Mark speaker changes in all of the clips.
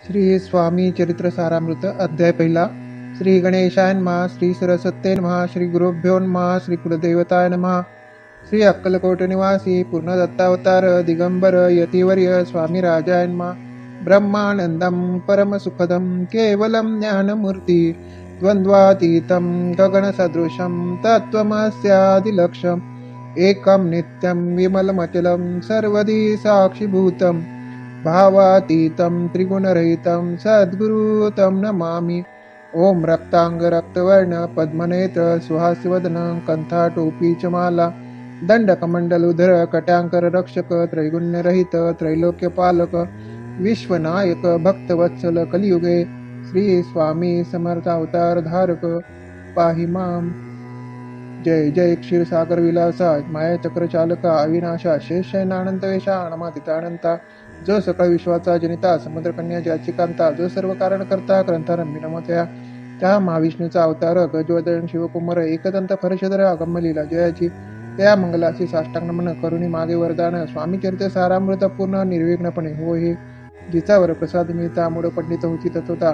Speaker 1: श्री स्वामी चरित्र सारामृत अध्याय पहिला. श्री गणेशाय नमः. श्री सरस्वते नमः. श्री गुरुभ्यो नमः. श्री कुलदेवताय नमः. श्री अक्कलकोट निवासी पूर्ण दत्तावतार दिगंबर यतिवर्य स्वामी राजाय नमः. ब्रह्मानंदम परम सुखदम केवलम ज्ञानमूर्ति द्वंद्वातीतं गगनसदृशं तत्त्वमस्यादिलक्ष्यम् एकं नित्यं विमलमचलं सर्वदी साक्षिभूतम् भावातीतं त्रिगुणरहितं सद्गुरुतं नमामि. ओम रक्तांग रक्तवर्ण पद्मनेत्र सुहास्यवदन कंठाटोपी च माला दंडकमंडलुधर कट्यांकर रक्षक त्रैगुण्यरहित त्रैलोक्यपालक विश्वनायक भक्तवत्सल कलियुगे श्री स्वामी समर्थ अवतार धारक पाहि माम. जय जय क्षीरसागर विलासा माया चक्र चालका अविनाशा शेषनानंतवेशा अनमातीतानंता जो सकळ विश्वाचा जनिता समुद्रकन्या ज्याची कांता जो सर्व कारण करता ग्रंथारंभी नमतया त्या महाविष्णूचा अवतार गजवदन शिवकुमार एकदंत फरशधर अगम्यलीला जयाची त्या मंगलाची साष्टांग नमन करुणी मागे वरदान स्वामी चरित्र सारामृत पूर्ण निर्विघ्नपणे हो हे जिचा वर प्रसाद मिळता मूळ पंडित होती तत्वता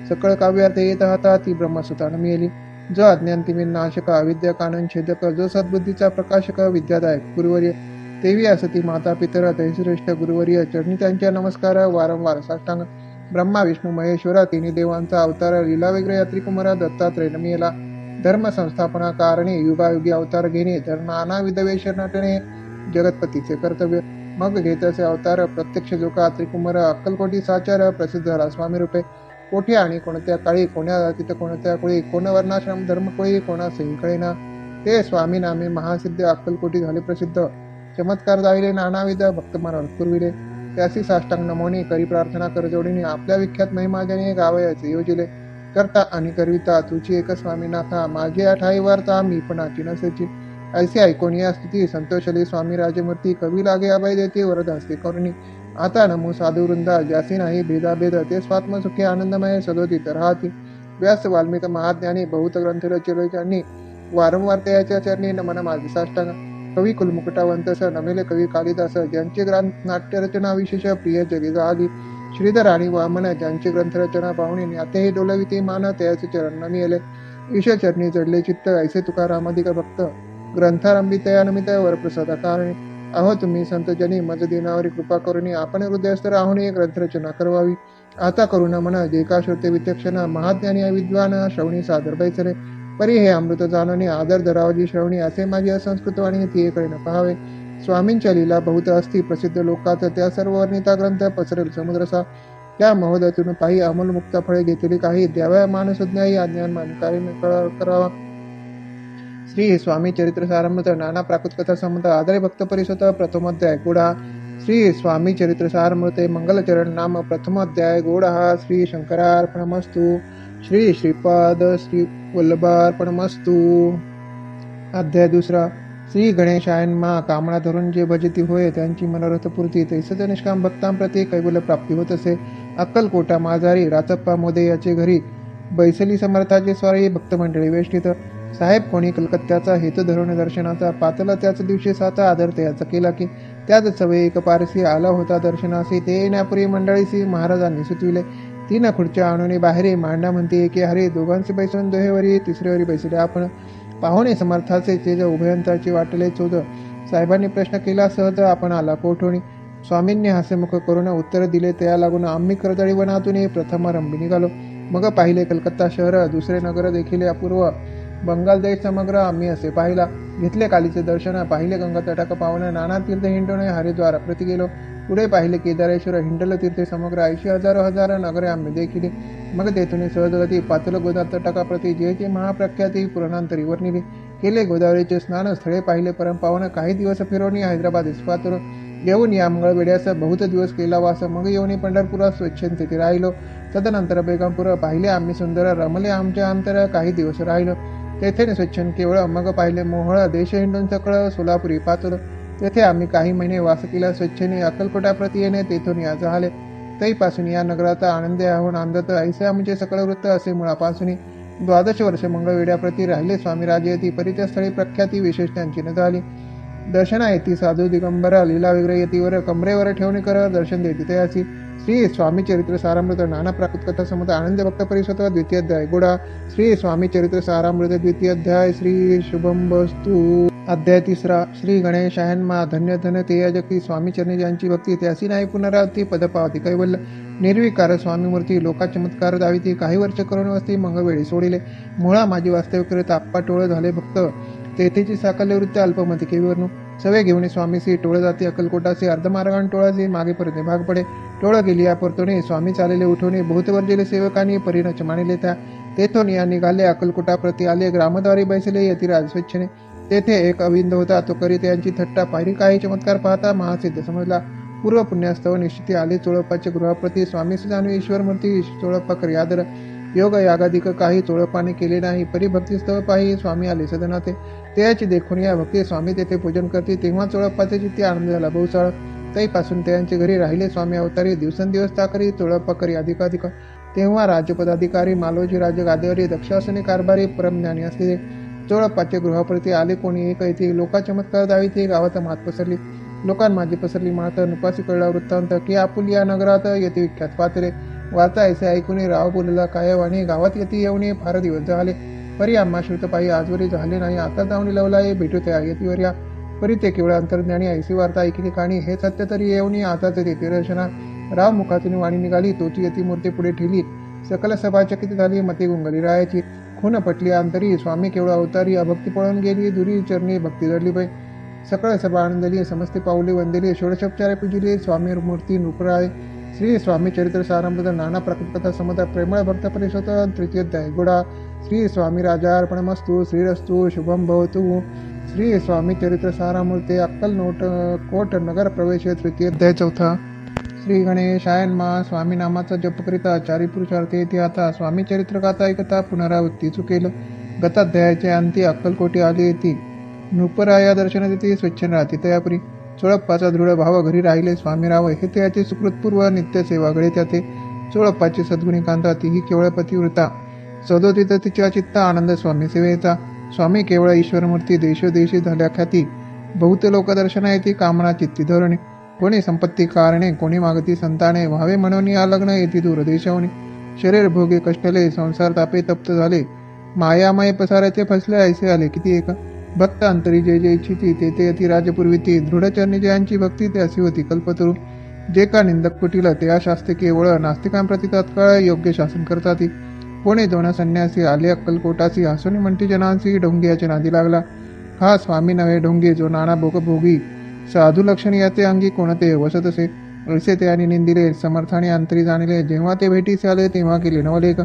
Speaker 1: सकळ काव्यार्थ येत होता ती ब्रह्मसुतान मिळाली. जो अज्ञान तिमिर नाशक अविद्या कानन छेदक जो सद्बुद्धीचा प्रकाशक विद्यादायक गुरुवर्य देवी असती माता पितर दैश्रेष्ठ गुरुवर्य चरणी त्यांच्या नमस्कार वारंवार साष्टांग. ब्रह्मा विष्णू महेश्वरा तिन्ही देवांचा अवतार लीला वेगळे यात्री कुमार दत्तात्रय नमियेला धर्म संस्थापना कारणे युगायुगी अवतार घेणे नानाविध वेश नटणे जगतपतीचे कर्तव्य. मग घेत असे अवतार प्रत्यक्ष जोका त्रिकुमार अक्कलकोटी साचार प्रसिद्ध झाला स्वामी रूपे. कोठे आणि कोणत्या काळी कोण्या जातीत कोणत्या कुळी कोण वर्णाश्रम धर्मकुळी कोणा सही कळेना ते स्वामी नामे महासिद्ध अक्कलकोटी झाले प्रसिद्ध. चमत्कार दाविले नानाविध भक्तमनावर पुरविले त्यासी साष्टांग नमोनी करी प्रार्थना कर जोडीने आपल्या विख्यात महिमाजने गावयाचे योजिले. करता आणि करविता तुझी एक स्वामीनाथा माझी ठाई वार्ता मी पणाची नसेची ऐसे ऐकून या स्तुती संतोषली स्वामी राजमूर्ती कवी लागे अभय देते वरद हस्ते करुणी. आता नमो साधू वृंदा ज्यासी नाही भेदाभेद ते स्वात्मसुखी आनंदमय सदोदित राहती. व्यास वाल्मिक महाज्ञानी बहुत ग्रंथ रचलेच्यांनी वारंवार त्याच्या चरणी नमन माझे साष्टांग. कवी कुलमुकुटावंत स नमेले कवी कालिदास ज्यांची नाट्यरचना विशेष प्रिय जगी झाली. श्रीधर आणि वामन ज्यांची ग्रंथरचना पाहुणे ज्ञातेही डोलविते मान त्याचे चरण नमिले. ईश चरणी जडले चित्त ऐसे तुकारामाधिक भक्त ग्रंथारंभी तयानमित वरप्रसादा कारणे. अहो तुम्ही संतजनी मज दिनावरी कृपा करुणी आपण हृदयस्थ राहून ग्रंथरचना करवावी. आता करुणा म्हणा जे का श्रोते विचक्षण महाज्ञानी विद्वान श्रवणी सादर बैसले परी हे अमृत जाणणे आदर धरावजी श्रवणी असे माझी असंस्कृत वाणी ती एकडे न पाहावे. स्वामींच्या लीला बहुत असती प्रसिद्ध लोकात त्या सर्व वर्णिता ग्रंथ पसरेल समुद्रसा. त्या महोदयातून पाही अमूल मुक्त फळे घेतली काही द्याव्या मानसज्ञाही अज्ञान करावा. श्री स्वामी चरित्र सारामृत नाना प्राकृत कथा संबंध आदरे भक्त परिसत प्रथमोध्याय गोडा. श्री स्वामी चरित्र सारामृते मंगलचरण नाम प्रथमोध्याय गोडा. श्री शंकरार्पणमस्तु. श्री श्रीपाद श्री वल्लभार्पणमस्तु. अध्याय दुसरा. श्री गणेशाय नमः. कामना धरून जे भजती होय त्यांची मनोरथ पूर्ती तैसच निष्काम भक्तांप्रती कैवल्य प्राप्ती होत असे. अक्कलकोटा माझारी राचप्पा मोदे याचे घरी बैसली समर्थाचे स्वारी भक्तमंडळी वेष्टित. साहेब कोणी कलकत्त्याचा हेतू धरून दर्शनाचा पातला त्याच दिवशी साचा आदर त्याचा केला की त्याच सवय एक पारसी आला होता दर्शनासी ते येण्यापूर्वी मंडळीसी महाराजांनी सुचविले. 3 खुर्च्या आणून बाहेरी मांडा म्हणते एके हरी दोघांचे बैसून दोहेवरी तिसरेवरी बैसले आपण. पाहुणे समर्थाचे तेज उभयंताची वाटले चोद. साहेबांनी प्रश्न केला सहज आपण आला कोठोणी. स्वामींनी हास्यमुख करून उत्तर दिले त्या लागून आम्ही कर्दळी वनातून प्रथमारंभी निघालो. मग पाहिले कलकत्ता शहर दुसरे नगर देखील अपूर्व बंगाल देश समग्र आम्ही असे पाहिला. घेतले कालीचे दर्शन पाहिले गंगा तटाक पावन नाना तीर्थ हिंडणे हरिद्वार प्रति गेलो. पुढे पाहिले केदारेश्वर हिंडल तीर्थे समग्र 80,000 नगरे आम्ही देखिले. मग तेथून सहजगती पातळ गोदा तटाकाप्रती जे महाप्रख्याती पुराणांतरी वर्णिले. केले गोदावरीचे स्नान स्थळे पाहिले परम पावन काही दिवस फिरवणी हैदराबाद इस्पातूर येऊन या मंगळवेड्यास बहुत दिवस केला वास. मग येऊन पंढरपुरात स्वच्छेन तेथे राहिलो. तदनंतर बेगमपूर पाहिले आम्ही सुंदर रमले आमच्या अंतर काही दिवस राहिलो तेथे स्वच्छन केवळ. मग पाहिले मोहळ देश हिंडून सकळ सोलापुरी पाचल तेथे आम्ही काही महिने वास केला. स्वच्छने अक्कलकोटाप्रती येणे तेथून या झाले. तैपासून या नगराचा आनंद आहोन आंदत ऐसे आमचे सकळ वृत्त असे मुळापासून. 12 वर्ष मंगळवेड्याप्रती राहिले स्वामी राजयती परित्या स्थळी प्रख्याती विशेष त्यांची न झाली. दर्शना येती साधू दिगंबरा लीला विग्रह येतीवर कमरेवर ठेवणी कर दर्शन देती तयासी. श्री स्वामी चरित्र सारामृत नाना प्राकृत कथा समत आनंद भक्त परिषद द्वितीय अध्याय गोडा श्री स्वामी चरित्र सारामृत द्वितीय अध्याय श्री शुभम वस्तू अध्याय तिसरा श्री गणेशायनमा धन्य धन ते जगती स्वामी चरणी ज्यांची भक्ती त्यासी नाही पुनरावती पद पावती कैवल्य निर्विकार स्वामी मूर्ती लोका चमत्कार दाविती काही वर्ष करून वस्ती मंगळवेळी सोडिले मुळा माझी वास्तव करत आप्पा टोळ झाले भक्त तेथेची साकल्य वृत्ती अल्पमती केविवरनु सवे घेऊन स्वामीसी टोळ जाती अक्कलकोटासी अर्धमार्गान टोळासी मागे परते भाग पडे टोळ गेली या परतोने स्वामी चालेले उठवणे बहुत वर्जेले सेवकांनी परिणच मानिले त्या तेथून या निघाले अक्कलकोटा प्रति आले ग्रामद्वारी बैसले यतिराज स्वच्छने तेथे एक अविंद होता तो करीत यांची थट्टा पायरी काही चमत्कार पाहता महासिद्ध समजला पूर्व पुण्यास्तव निश्चिती आले चोळप्पाच्या गृहाप्रती स्वामीसी जाणू ईश्वर मूर्ती चोळप्पा करी आदर योग यागाधिक काही चोळप्पाने केले नाही परिभक्तीस्तव पाही स्वामी आले सदनाते त्याची देखून या भक्ती स्वामी तेथे पूजन करते तेव्हा चोळप्पाचे चित्ती आनंद झाला बहुसाळ तैपासून त्यांचे घरी राहिले स्वामी अवतारी दिवसेंदिवस ताकरी चोळप्पा करी अधिकाधिक तेव्हा राजपदाधिकारी मालोजी राज गादेवरी दक्षासने कारभारी परमज्ञानी असलेले चोळप्पाचे गृहाप्रती आले कोणी एक येथे लोका चमत्कार दाविते गावात मात पसरली लोकांना माझी पसरली मात नुपासी कळला वृत्तांत की आपुलिया नगरात येथे विख्यात पात्रे वार्ता ऐसे ऐकून राव बोलला काय वाणी गावात येते येऊन फार दिवस झाले परी आम्हा श्रुत पायी आजवरी झाले नाही आता जाऊन लवलाय भेटू त्या येतीवर या परी ते केवळ अंतर्ज्ञानी ऐसी वार्ता ऐकली काणी हे सत्य तरी येऊन आताच तेथे रचना राव मुखातून वाणी निघाली तोची यती मूर्ती पुढे ठेवली सकल सभाचकित झाली मते गुंगली रायाची खून पटली अंतरी स्वामी केवळ अवतारी अभक्ती पळून गेली दुरी चरणी भक्ती धरली पाय सकळ सभा आनंदली समस्ते पाऊले वंदिले षोडशोपचारे पूजिले स्वामी मूर्ती नृपराय श्री स्वामी चरित्र सारामृत नाना प्राकृत कथा समता प्रेमळ भक्त परिषद तृतीय अध्याय गोडा श्री स्वामी राजार्पणमस्तु श्रीरस्तु शुभम भवतु श्री स्वामी चरित्र सारामूर्ते अक्कल कोट नगर प्रवेश तृतीय अध्याय चौथा श्री गणेशायनमा स्वामी नामाचा जप करिता चारी पुरुषार्थ येथे आता स्वामी चरित्र गाथा ऐकता पुनरावृत्ती चुकेल गताध्यायाचे अंती अक्कलकोटी आली येते नृपराया दर्शन देते स्वच्छन राहते तयापुरी चोळप्पाचा दृढ भाव घरी राहिले स्वामीराव हे त्याचे सुकृतपूर्व नित्य सेवा गळे त्याचे चोळप्पाची सद्गुणी कांता तीही केवळ पतिव्रता सदोदित तिच्या चित्त आनंद स्वामी सेवेचा स्वामी केवळ ईश्वरमूर्ती देशोदेशी झाल्या ख्याती बहुत लोक दर्शना येते कामना चित्ती धोरणे कोणी संपत्ती कारणे कोणी मागती संताने व्हावे म्हणून या लग्न येते दूरदेशावणी शरीर भोगे कष्टले संसार तापे तप्त झाले मायामय पसाराचे फसले ऐसे आले किती एक भक्त अंतरी जे जे इच्छिती ते अति राजपूर्वी दृढचरणी जयांची भक्ती ते अशी होती कल्पतरू जे का निंदक कुटील त्या शास्त्री केवळ नास्तिकांप्रती तात्काळ योग्य शासन करतात कोणी दोन संन्यासी आले अक्कलकोटासी हसुनी म्हणती जनांसी ढोंगियाच्या नादी लागला हा स्वामी नव्हे ढोंगी जो नाना भोगभोगी साधू लक्षण याचे अंगी कोणते वसत असे असे ते आणि निंदिले समर्थाने अंतरी जाणले जेव्हा ते भेटीस आले तेव्हा केले नवलेख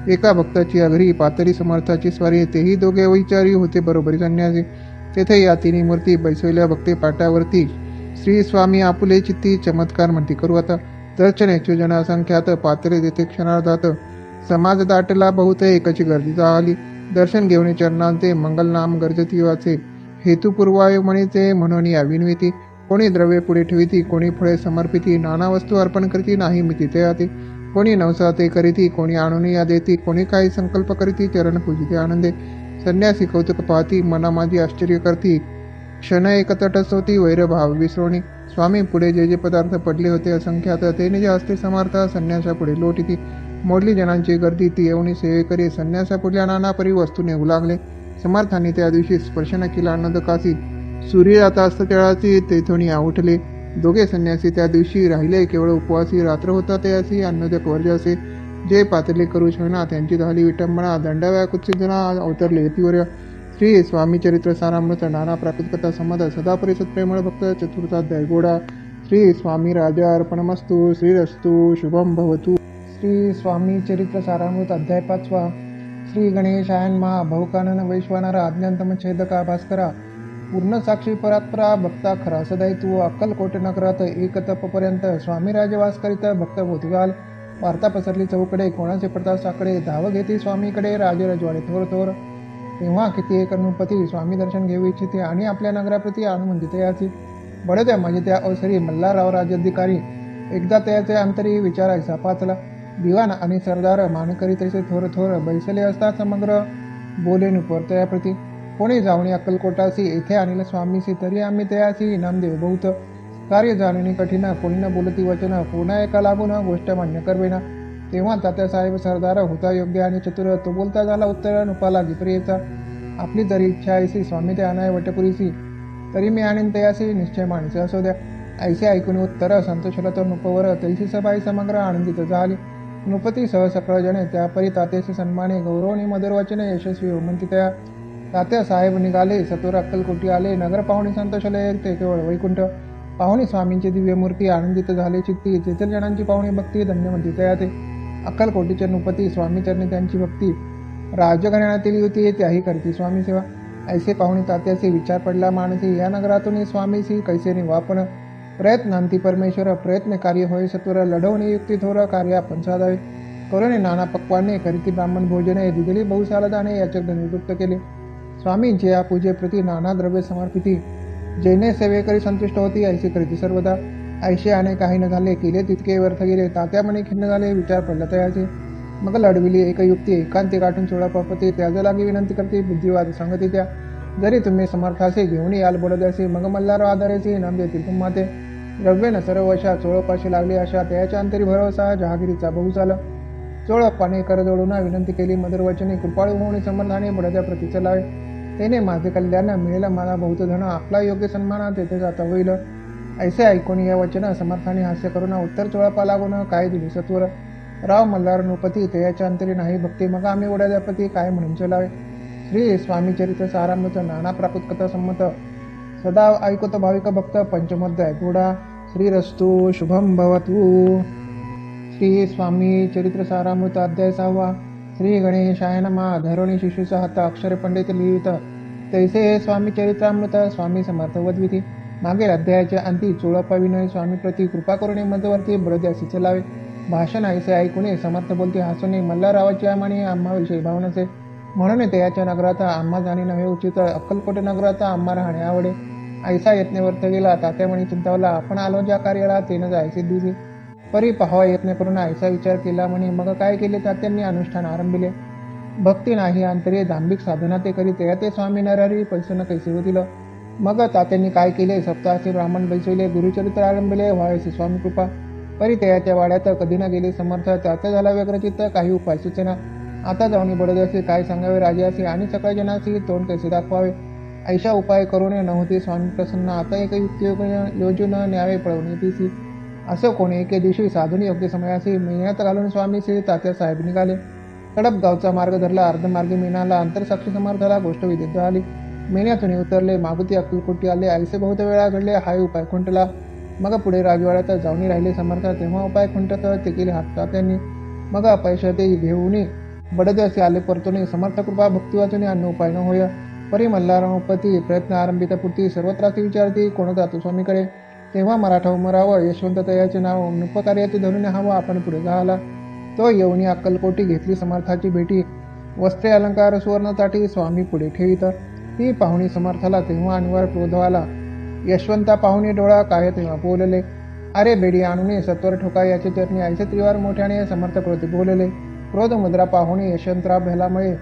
Speaker 1: एका भक्ताची अघरी पातळी समर्थाची स्वारी तेही दोघे विचारी होते बरोबरी संन्यासी तेथे या तिन्ही मूर्ती बैसवल्या भक्ते पाटावरती श्री स्वामी आपुले चित्ती चमत्कार म्हणती करू आता दर्शन एकशे जन असंख्यात पातळी तेथे क्षणार्धात समाज दाटला बहुत एकची गर्दी झाली दर्शन घेऊन चरणांचे मंगल नाम गरजती वाचे हेतुपूर्वाय म्हणीचे म्हणून या विनविती कोणी द्रव्य पुढे ठेविती कोणी फळे समर्पिती नाना वस्तू अर्पण करीती नाही मिती ते आती कोणी नवसा ते करीती कोणी आणून या देती कोणी काही संकल्प करीती चरण पूजिते आनंदे संन्यासी कौतुक पाहती मना माझी आश्चर्य करती क्षण एकतटच होती वैरभाव विसरोणी स्वामी पुढे जे जे पदार्थ पडले होते असंख्यात ते निज हस्ते समर्थ संन्यासा पुढे लोटीती मोडली जनांची गर्दी ती येऊन सेवे करी संन्यासा पुढल्या नाना परी वस्तू नेऊ लागले समर्थांनी त्या दिवशी स्पर्श न केला आनंदकासी सूर्य आता अस्तचळाची तेथून या उठले दोघे संन्यासी त्या दिवशी राहिले केवळ उपवासी रात्र होता ते असे अन्नोदक वर्ज असे जे पातले करू शकना त्यांची झाली विटंबना दंडव्या कुत्सिजना अवतरले यतीवर्य श्री स्वामी चरित्र सारामृत नाना प्राकृत कथा संमत सदा परिषद प्रेमळ भक्त चतुर्थाध्याय गोडा श्री स्वामी राजा अर्पणमस्तु श्रीरस्तु शुभम भवतु श्री स्वामी चरित्र सारामृत अध्याय 5 श्री गणेशायनमा भवकानन वैश्वानर आज्ञांतम छेदका भास्करा पूर्ण साक्षी परात्परा भक्ता खरा सदाई तू अक्कलकोट नगरात एक तपपर्यंत स्वामी राजवास करीत भक्त भोतिगाल वार्ता पसरली चौकडे कोणाचे पडता साकडे धाव घेते स्वामीकडे राजरजवाडे थोर थोर तेव्हा किती एक नृपती स्वामी दर्शन घेऊ इच्छिते आणि आपल्या नगराप्रती आनुमंदित याची बडद्या म्हणजे त्या अवसरी मल्हारराव राजाधिकारी एकदा त्याचे अंतरी विचारायचा पाचला दिवाण आणि सरदार मानकरी तसे थोर थोर बैसले असता समग्र बोले नुपर त्याप्रती कोणी जाऊन अक्कलकोटासी येथे आणले स्वामीसी तरी आम्ही तयासी इनाम देऊ बहुत कार्य जाणणे कठीण, कोणी न बोलती वचन, कोणा एका लागून गोष्ट मान्य करवेना. तेव्हा तात्यासाहेब सरदार होता योग्य आणि चतुर, तो बोलता झाला उत्तर नुपाला गिपरीचा. आपली जरी इच्छा ऐसी स्वामी ते आणाय वटपुरीसी, तरी मी आणीन तयासी निश्चय माणसे असो द्या. ऐसे ऐकून उत्तर संतोषला तर नुपवर, तैसी सबाई समग्र आनंदित झाली. नृपती सह सकळ जणे त्यापरी तात्याचे सन्माने, गौरवणी मधुर वचने यशस्वी होमंती तया. तात्या साहेब निघाले, सत्वर अक्कलकोटी आले. नगर पाहुणे संतोषले ते केवळ वैकुंठ. पाहुणे स्वामींची दिव्य मूर्ती आनंदित झाले चित्ती, तेथील जणांची पाहुणे भक्ती धन्यमंती तया ते. अक्कलकोटीचे नृपती स्वामी चरणी त्यांची भक्ती, राजघराण्यातील युती त्याही करती स्वामी सेवा. ऐसे पाहुणे तात्याचे विचार पडला मानसी, या नगरातून स्वामीसी कैसे निवापन. प्रयत्नांती परमेश्वर, प्रयत्न कार्य होय सत्वर. लढवणे युक्ती थोर, कार्य आपण साधावे. करुणे नाना पक्वाने, करीती ब्राह्मण भोजने. दिदली बहुसालदाने, याचे धनुवृत्त केले. स्वामींचे या पूजेप्रती नाना द्रव्य समर्पिती, जैने सेवेकरी संतुष्ट होती. ऐसे करीती सर्वदा. ऐसे आणि काही न झाले, केले तितके व्यर्थ गेले. तात्या म्हणे खिन्न झाले, विचार पडला तयाचे. मग लढविली एक युक्ती, एकांती गाठून चोळापती. त्याज लागी विनंती करते, बुद्धिवाद सांगते त्या. जरी तुम्ही समर्थासे घेऊन याल बडद्यासी, मग मल्हार आधारेसी नाम देतील तुम्हा ते. द्रव्य न सर्व अशा चोळपाशी लागली आशा, त्याच्या अंतरी भरवसा जहागिरीचा बहु झाला. चोळप्पाने कर जोडून विनंती केली मधुर वचने, कृपाळू होऊन समर्थाने बडद्या प्रती चलावे. त्याने माझे कल्याण मिळेल मला बहुत धन, आपला योग्य सन्मान तेथे जाता होईल. ऐसे ऐकून या वचन समर्थाने हास्य करून, उत्तर चोळपा लागून काय दिले सत्वर. राव मल्हार नृपती, तयाच्या अंतरी नाही भक्ती, मग आम्ही वड्यापती काय म्हणून चलावे. श्री स्वामी चरित्र सारामृत, नाना प्राकृत कथा संमत, सदा ऐकत भाविक भक्त. पंचमोध्याय गोडा. श्रीरस्तु शुभम भवतु. श्री स्वामी चरित्र सारामृत अध्याय 6. श्री गणेशाय नमः. धरोणी शिशूचा हात अक्षर पंडित लिहित, तैसे स्वामी चरित्रामृत. स्वामी समर्थ वद्विती. मागील अध्यायाच्या अंती चोळप्पा विनय स्वामी प्रती कृपा करुणे मध्यवर्ती बडद्यासी चलावे. भाषण ऐसे ऐकून समर्थ बोलते हसून, मल्हारावाची आम्हाने आम्हाविषयी भाव नसे, म्हणून त्याच्या नगरात आम्हा जाणे नव्हे उचित. अक्कलकोट नगरात आम्हा राहणे आवडे. ऐसा यत्न व्यर्थ गेला. तात्या म्हणी चिंतावला, आपण आलो ज्या कार्याला तेन जायचे दिली. परी पाहावा यत्न करून ऐसा विचार केला म्हणे. मग काय केले तात्यांनी अनुष्ठान आरंभिले. भक्ती नाही अंतरे दांभिक साधना ते करीत, ते स्वामी नरहरी पैसन कैसे होतील. मग तात्यांनी काय केले, सप्ताहाचे ब्राह्मण बैसविले, गुरुचरित्र आरंभिले, व्हायचे स्वामी कृपा. परी त्याच्या वाड्यात कधी न गेले समर्थ, तात्या झाला व्यग्रचित्त, काही उपाय सुचेना. आता जाऊन बडदसे काय सांगावे राजासी, आणि सकळ जनासी तोंड कैसे दाखवावे. ऐशा उपाय करून नव्हते स्वामी प्रसन्न. आता एक युक्ती योजून न्यावे पळवून येतीसी. असं कोणी एके दिवशी साधून योग्य समयासी मेहनत घालून स्वामीसी तात्या साहेब निघाले. कडप गावचा मार्ग धरला, अर्धमार्गी मेनाला. अंतरसाक्षी समर्थाला गोष्ट विदित आली. मेन्यातून उतरले, मागुती अक्कलकोटी आले. ऐसे बहुत वेळा घडले, हाय उपाय खुंटला. मग पुढे राजवाड्यात जाऊन राहिले समर्थ, तेव्हा उपाय खुंटत ते केले हात तात्यांनी. मग पैसे ते घेऊन बडदसे आले परतून, समर्थ कृपा भक्ती वाचून अन्न उपाय न होय. परी मल्हारपती प्रयत्न आरंभिता पुरती सर्वत्रासी विचारती, कोण जातो स्वामीकडे. तेव्हा मराठा उमरावं, यशवंत तयाचे नाव, नृपकार्याचे धरून हवं आपण पुढे झाला. तो येऊनी अक्कलकोटी घेतली समर्थाची भेटी, वस्त्रे अलंकार सुवर्ण ताटी स्वामी पुढे ठेवीत. ती पाहुणी समर्थाला तेव्हा अनिवार्य क्रोध आला. यशवंता पाहुणे डोळा काय तेव्हा बोलले, अरे बेडी आणून सत्वर ठोका याचे चरणी. ऐसे त्रिवार मोठ्याने समर्थ क्रोधी बोलले. क्रोध मुद्रा पाहुणे यशवंतराव भेलामुळे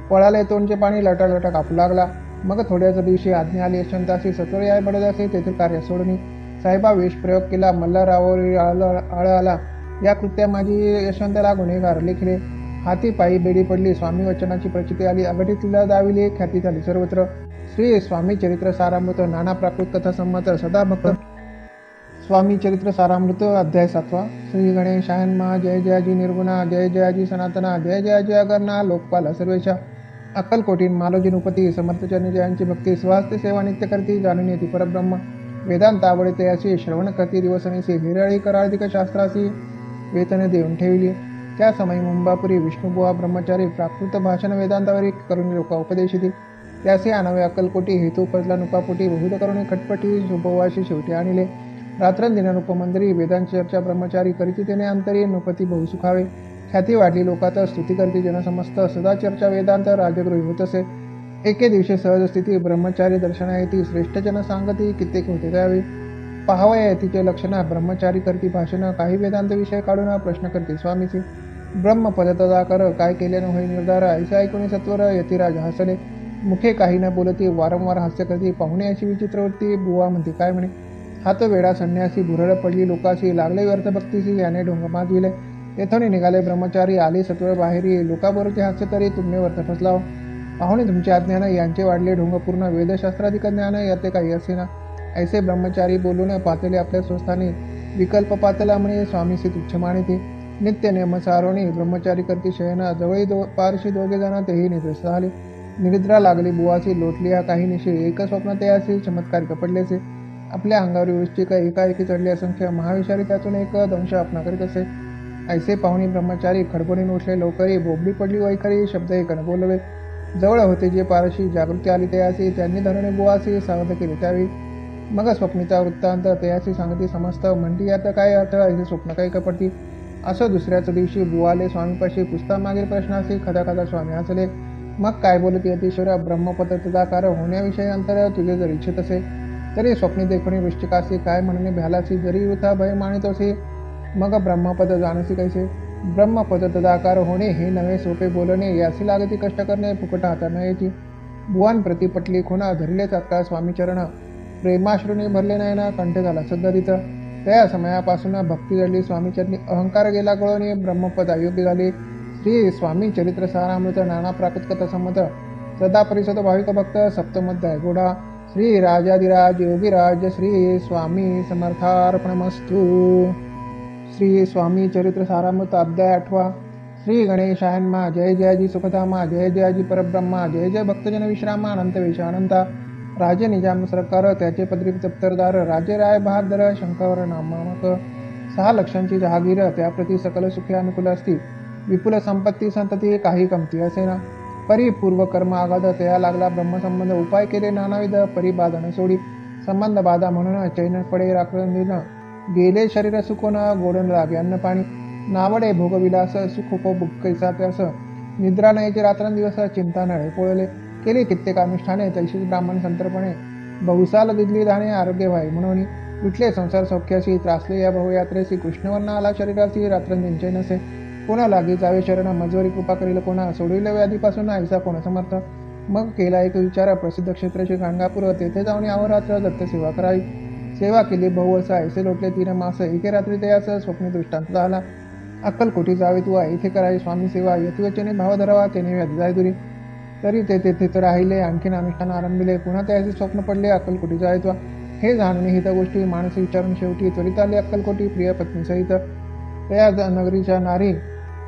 Speaker 1: पळाले, तोंडचे पाणी लटा कापू लागला. मग थोड्याच दिवशी आज्ञा आली यशवंतासी, सत्वर या बडदासी तेथील कार्य सोडणी. साहेबा वेश प्रयोग केला, मल्हारावर आळ आला. या कृत्या माझी यशवंताला गुन्हेगार लेखले. हाती पायी बेडी पडली, स्वामी वचनाची प्रचिती आली. अघटितला दाविली, ख्याती झाली सर्वत्र. श्री स्वामी चरित्र सारामृत, नाना प्राकृत कथा संमत, सदा भक्त. स्वामी चरित्र सारामृत अध्याय 7. श्री गणेशाय नमः. जय जयाजी निर्गुणा, जय जयाजी सनातना, जय जयाजी अगरना, लोकपाल सर्वेशा. अक्कलकोटी मालोजी नृपती, समर्थचरणी जयांची भक्ती, स्वास्थ्य सेवा नित्य करती, जाणून येती परब्रह्म. वेदांत आवडते अशी श्रवण करती दिवसनीसी, हिरळी करार्धिक शास्त्रासी वेतन देऊन ठेवली. त्या समयी मुंबापुरी विष्णुबुवा ब्रह्मचारी प्राकृत भाषण वेदांतावरी करून लोक उपदेशिती. त्याचे आणावे अक्कलकोटी, हेतू उपजला नुपापोटी, बहुध करून खटपटी उपवाशी शेवटी आणले. रात्रंदिन रूपमंदिरी वेदांत चर्चा ब्रह्मचारी करीती, तेने अंतरी नृपती बहुसुखावे. ख्याती वाढली लोकात, स्तुती करती जनसमस्त, सदा चर्चा वेदांत राजगृही होत असे. एके दिवशी सहज स्थिती ब्रह्मचारी दर्शना येती, श्रेष्ठ जन सांगती कित्येक होते त्यावे. पाहावया येतीचे लक्षण, ब्रह्मचारी करती भाषण, काही वेदांत विषय काढून प्रश्न करते स्वामीची. ब्रह्मपदतदा कर, काय केल्यानं होई निर्धार. ऐसे ऐकून सत्वर यतिराज हसले, मुखे काही न बोलती, वारंवार हास्य करती. पाहुणे अशी विचित्र वृत्ती, बुवा म्हणते काय म्हणे. हात वेडा संन्यासी भुरळ पडली लोकाशी लागले व्यर्थ भक्तीसी याने ढोंग माजविले. तेथून निघाले ब्रह्मचारी आले सत्वर बाहेरी लोकाबरोचे हास्य तरी तुम्ही व्यर्थ फसलाव. पाहुणे तुमचे अज्ञान यांचे वाढले ढोंग पूर्ण वेदशास्त्राधिक ज्ञान याते काही असेना. ऐसे ब्रह्मचारी बोलून पातले आपल्या स्वस्थानी विकल्प पातला म्हणे स्वामीसी तुच्छ मानिते. नित्य नेम सारोणी ब्रह्मचारी करती शयन जवळी पारशी दोघे जण तेही निद्रेस झाले. निद्रा लागली बुवासी लोटली हा काही निशे एक स्वप्न ते असे चमत्कारिक पडलेसे. आपल्या अंगावर वृश्चिक एकाएकी चढली असंख्य महाविषारी त्यातून एक दंश अपना करीत असे. ऐसे पाहुणी ब्रह्मचारी खडबडीन उठले लवकरी बोबडी पडली वैखरी शब्द एकन बोलवे. जवळ होते जे पारशी जागृती आली तयासी त्यांनी धरणे बुवासी सावध केले त्यावेळी. मग स्वप्नीचा वृत्तांत तयासी सांगती समस्त म्हणती आता काय अर्थ ऐसे स्वप्न काही कपडती. असं दुसऱ्याच दिवशी बुवाले स्वामीपाशी पुसता मागील प्रश्नाशी खदा खदा स्वामी हसले. मग काय बोलती अतिश्वर ब्रह्मपद तदाकार होण्याविषयी अंतर तुझे जर इच्छित असे तरी स्वप्नी देखणी वृश्चिकासी काय म्हणणे भ्यालासी जरी वृथा भय मानितोसी मग ब्रह्मपद जाणसी कैसे. ब्रह्मपद तदाकार होणे हे नवे सोपे बोलणे यासी लागती कष्ट करणे फुकट हाताना यायची. बुवान प्रति पटली खुणा धरले तात्काळ स्वामी चरण प्रेमाश्रूने भरले नाही ना कंठ झाला सद्गदित. त्या समयापासून भक्ती जडली स्वामीचरणी अहंकार गेला गळून ब्रह्मपद अयोग्य झाले. श्री स्वामी चरित्र सारामृत नाना प्राकृत कथा संमत सदा परिसद भाविक भक्त सप्तमध्याय गोडा. श्री राजाधिराज योगीराज श्री स्वामी समर्थार्पणमस्तु. श्री स्वामी चरित्र सारामृत अध्याय 8. श्री गणेशायन्मा जय जयाजी सुखधामा जय जयाजी परब्रह्मा जय जय भक्तजन विश्रामा अनंत वेशानंता. राजे निजाम सरकार त्याचे पदरी दप्तरदार राजे राय बहादर शंकर नामामक. 6 लक्षांची जहागीर त्याप्रती सकल सुखे अनुकूल असती. विपुल संपत्ती संतती काही कमती असेना. परिपूर्व कर्म आघात तया लागला ब्रह्मसंबंध उपाय केले नानाविध परिबाधन सोडी. संबंध बाधा म्हणून चैन पडे राखून गेले शरीर सुकोन गोडन लागे अन्न पाणी. नावडे भोगविलास सुखोपभोग कैसा त्यास. निद्रा नयचे रात्रंदिवस चिंता नळे पोळले. केली कित्येक अनुष्ठाने तैशीच ब्राह्मण संतर्पणे. बहुसाल दिदली दाणे आरोग्य व्हाय म्हणून. विटले संसार सौख्याशी त्रासले या बहुयात्रेसी. कृष्णवर्ण आला शरीरासी रात्रंदिनचे नसे. कोणा लागी जावे शरण मजवरी कृपा करील कोणा. सोडविले व्याधीपासून ऐसा कोण समर्थ. मग केला एक विचार प्रसिद्ध क्षेत्रशी गाणगापूर तेथे जाऊन अहोरात्र दत्त सेवा करावी. सेवा केली बहुवर्ष ऐसे लोटले 3 मास. एके रात्री तयास स्वप्नी दृष्टांत झाला. अक्कलकोटी जावे तू इथे करावी स्वामी सेवा. यतिवचने भाव धरावा तेने व्याधी जाय दुरी. तरी ते तेथे राहिले आणखीन अनुष्ठान आरंभिले. पुन्हा त्याचे स्वप्न पडले अक्कलकोटी जायत्वा. हे जाणून हित गोष्टी माणसे विचारून शेवटी त्वरित आले अक्कलकोटी प्रिय पत्नीसहित. त्या नगरीच्या नारी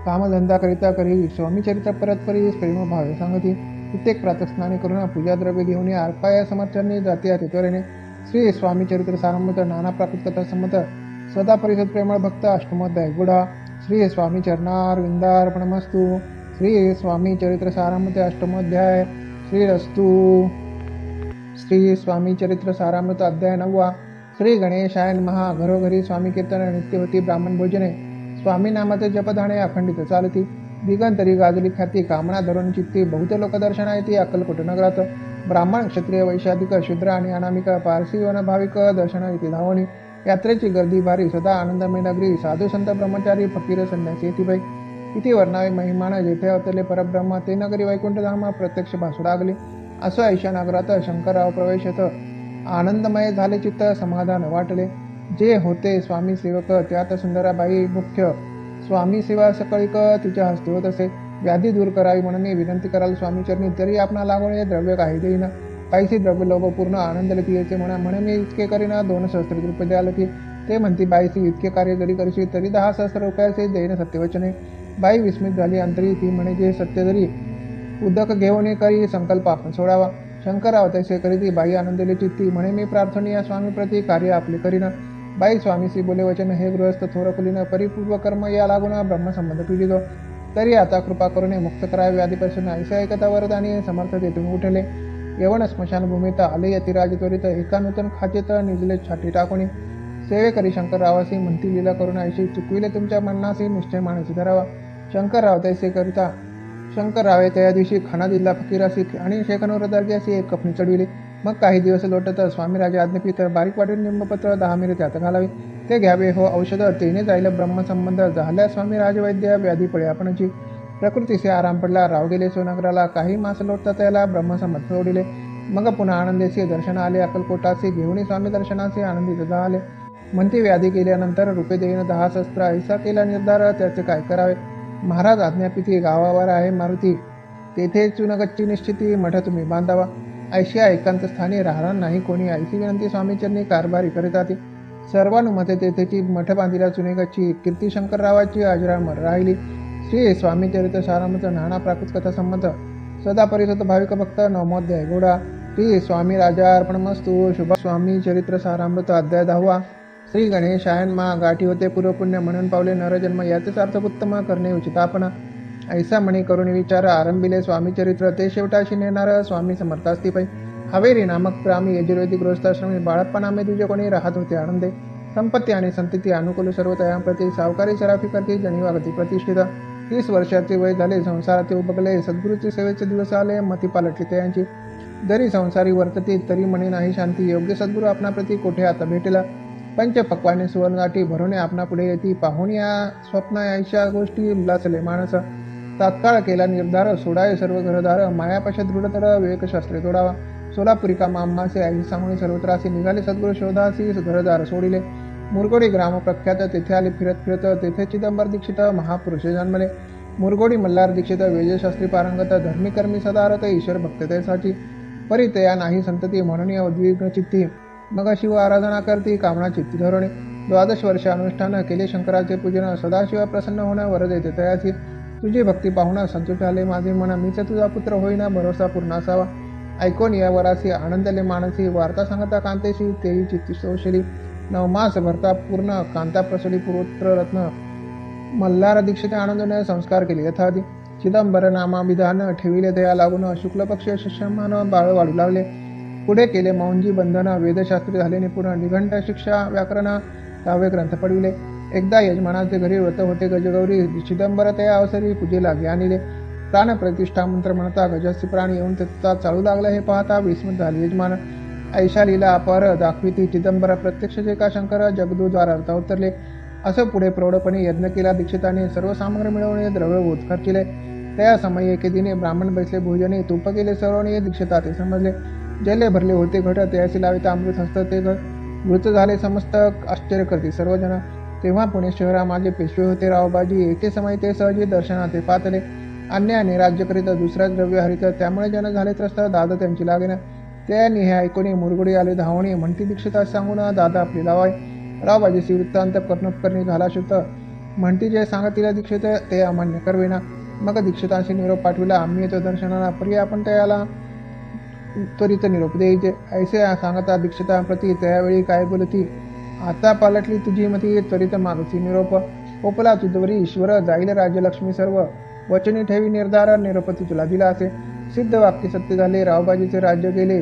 Speaker 1: कामधंदा करिता करी स्वामी चरित्र परतपरी प्रेम भावे सांगती. कित्येक प्रातस्नाने करून पूजा द्रव्य घेऊन अर्पाया समर्थांनी जाते तिथवरेने. श्री स्वामी चरित्र सारमत नाना प्राकृत कथा संमत सदा परिषद प्रेमळ भक्त अष्टमोध्याय गुढा. श्री स्वामी चरणार विंदार्पणमस्तु. श्री स्वामी चरित्र सारामृत अष्टमोध्याय श्रीरस्तु. श्री स्वामी चरित्र सारामृत अध्याय 9. श्री गणेशायन महा. घरोघरी स्वामी कीर्तन नित्य होती ब्राह्मण भोजने. स्वामी नामाचे जपधाणे अखंडित चालती. दिगंतरी गाजली ख्याती कामना धरून चित्ती. बहुत लोक दर्शना येते अक्कलकोट नगरात. ब्राह्मण क्षत्रिय वैशाधिक शूद्र आणि अनामिक पारसी वन भाविक दर्शन येते धावणी. यात्रेची गर्दी भारी सदा आनंदमय नगरी. साधू संत ब्रह्मचारी फकीर संन्यासी येते बाई. किती वर्णावे महिमान जेथे अवतरले परब्रह्म. ते नगरी वैकुंठधाम प्रत्यक्ष भासू लागले. असं ऐशा नगरात शंकरराव प्रवेशत. आनंदमय झाले चित्त समाधान वाटले. जे होते स्वामी सेवक त्यात सुंदराबाई मुख्य. स्वामी सेवा सकळिक तिच्या हस्ते होत असे. व्याधी दूर करावी म्हणून विनंती कराल स्वामीचरणी तरी आपणा लागवणे द्रव्य काही देईन. काहीशी द्रव्य लोभपूर्ण आनंद लती यायचे म्हणे मी इतके करीन 2 सहस्त्र रुपये द्याल की. ते म्हणती बाईसी इतके कार्य जरी करशी तरी 10 सहस्त्र रुपयाचे देईन सत्यवचने. बाई विस्मित झाली अंतरी. ती म्हणे जे सत्य जरी उदक घेऊन करी संकल्प आपण सोडावा. शंकरराव तैसे करीती. बाई आनंदले चित्ती म्हणे मी प्रार्थनीय स्वामी प्रती कार्य आपले करीन. बाई स्वामीसी बोले वचन हे गृहस्थ थोर खुलीन. परिपूर्व कर्म या लागून ब्रह्मसंबंध पिढितो. तरी आता कृपा करून मुक्त करावे व्याधीपासून. ऐसा ऐकता वरदानी समर्थ तेथून उठले. यवन स्मशानभूमीत आले यतिराज त्वरित. एका नूतन खाचेत निजले छाटी टाकून. सेवे करी शंकररावासी म्हणती लीला करून ऐशी. चुकविले तुमच्या मनासी निश्चय मानसी धरावा. शंकरराव तैसे करिता. शंकररावे त्या दिवशी खाना दिला फकीरासी आणि शेखनवर दर्ग्यासी एक कपणी चढविली. मग काही दिवस लोटत स्वामीराजे आज्ञापित. बारीक वाटून निंबपत्र 10 मिरे त्यात घालावे. ते घ्यावे हो औषध तेने जाईल ब्रह्मसंबंध. झाल्या स्वामी राजवैद्य व्याधी पडे आपणची. प्रकृतीसे आराम पडला. राव गेले सोनगराला. काही मास लोटता त्याला ब्रह्मसंबंध सोडिले. मग पुन्हा आनंदेचे दर्शन आले. अक्कलकोटाचे घेऊन स्वामी दर्शनाचे आनंदित झाले. म्हणती व्याधी केल्यानंतर रुपये देईन 10 शस्त्र. ऐसा केला निर्धार, त्याचे काय करावे. महाराज आज्ञापिती गावावर आहे मारुती, तेथे चुनगच्ची निश्चिती. मठ तुम्ही बांधावा. ऐशी एकांत स्थानी राहणार नाही कोणी. ऐशी विनंती स्वामीचरणी कारभारी करीतात. सर्वानुमते तेथेची मठ बांधिला चुनेगच्ची. कीर्ती शंकररावाची अजरामर राहिली. श्री स्वामी चरित्र सारामृत नाना प्राकृत कथा संमत. सदा परिसत भाविक भक्त. नवमोध्याय घोडा. श्री स्वामी राजा अर्पणमस्तु. शुभ स्वामी चरित्र सारामृत अध्याय 10. श्री गणेशायन मा. गाठी होते पूर्वपुण्य म्हणून पावले नरजन्म. याचेच अर्थपुत्तम करणे उचित आपण. ऐसा म्हणे करून विचार आरंभिले स्वामी चरित्र. ते शेवटाशी नेणार स्वामी समर्थास्ती पै. हवेरी नामक ग्रामी यजुर्वेदी गृहस्थाश्रमी बाळप्पणामे तुझे कोणी राहत होते आनंदे. संपत्ती आणि संतती अनुकूल सर्व तयांप्रती. सावकारी सराफी करती जणी वागती प्रतिष्ठित. 30 वर्षाचे वय झाले. संसारात उबगले. सद्गुरूचे सेवेचे दिवस आले. मती पालटली त्यांची. जरी संसारी वर्तती तरी म्हणे नाही शांती. योग्य सद्गुरू आपणाप्रती कोठे आता भेटेला. पंचपक्वाने सुवर्णगाठी भरवणे आपणा पुढे येती. पाहून या स्वप्न ऐशा गोष्टी उल्हासले मानस. तात्काळ केला निर्धार. सोडावे सर्व घरदार. मायापाश दृढतर विवेकशास्त्रे तोडावा. सोलापुरिका मामासे आई सांगून सर्वत्रासी. निघाले सद्गुरू शोधासी घरदार सोडिले. मुरगोडी ग्राम प्रख्यात. तेथे आले फिरत फिरत. तेथे चिदंबर दीक्षित महापुरुषे जन्मले. मुरगोडी मल्हार दीक्षित. वेदशास्त्री पारंगत. धर्मीकर्मी सदारत. ईश्वर भक्ततेसाठी परितया नाही संतती. म्हणून उद्विग्न चित्ती. मग शिव आराधना करती कामना चित्ती धोरणे. 12 वर्ष अनुष्ठान केले शंकराचे पूजन. सदाशिव प्रसन्न होणं वर देते तयाची. तुझी भक्ती पाहुणा संतुष्ट झाले माझे मन. मीच तुझा पुत्र होईना भरोसा पूर्ण असावा. ऐकून या वरासी आनंदले मानसी. वार्ता सांगता कांतेशी तेही चित्ती सोशली. 9 मास भरता पूर्ण कांता प्रसली पुत्र रत्न. मल्हार दीक्षित आनंदने संस्कार केले यथादी. चिदंबर नामाभिधान ठेविले दया लागून. शुक्ल पक्ष शिष्यमान बाळ वाढू लागले. पुढे केले मौंजी बंधन. वेदशास्त्री झाले निपुण. निघंट शिक्षा व्याकरण 10वे ग्रंथ पडविले. एकदा यजमानाचे घरी व्रत होते गजगौरी. चिदंबर त्या अवसरी पूजेला आणले. प्राण प्रतिष्ठा मंत्र म्हणता गजस्सी प्राणी येऊन त्याचा चालू लागला. हे पाहता विस्मित झाले यजमान. ऐशा लीला अपार दाखविती चिदंबर. प्रत्यक्ष जे का शंकर जगदूद्वार अर्थ उतरले. असं पुढे प्रौढपणे यज्ञ केला दीक्षिताने. सर्व सामग्री मिळवणे द्रव्य होत खर्चिले. त्या समयी एके दिने ब्राह्मण बसले भोजने. तूप गेले सर्वणे दीक्षिता ते समजले. जले भरले होते घट. त्यासी लाविता अमृत हस्त ते मृत झाले समस्त. आश्चर्य करते सर्वजण. तेव्हा पुणे शहरा माझे पेशवे होते रावबाजी. एके समय ते सहजी दर्शनात ते पातले. अन्याने राज्य करीत दुसरा द्रव्य हरित. त्यामुळे जन झाले त्रस्त. दादा त्यांची लागेना. त्यांनी हे ऐकून मुरगुडी आले धावणे. म्हणती दीक्षिता सांगून दादा आपली लावाय. रावबाजीची वृत्तांत कर्णोपकरणी झाला शुद्ध. म्हणती जे सांगतील दीक्षित ते अमान्य करवेना. मग दीक्षितांशी निरोप पाठविला. आम्ही येतो दर्शनाला. परी आपण त्याला त्वरित निरोप द्यायचे. ऐसे सांगता दीक्षिता प्रती त्यावेळी काय बोलती. आता पालटली तुझी मती. त्वरित मागची निरोप. ओपला तुझवरी ईश्वर. जाईल राज्यलक्ष्मी सर्व. वचनी ठेवी निर्धार. निरोप तुला दिला असे. सिद्ध वाक्य सत्य झाले. रावबाजीचे राज्य गेले.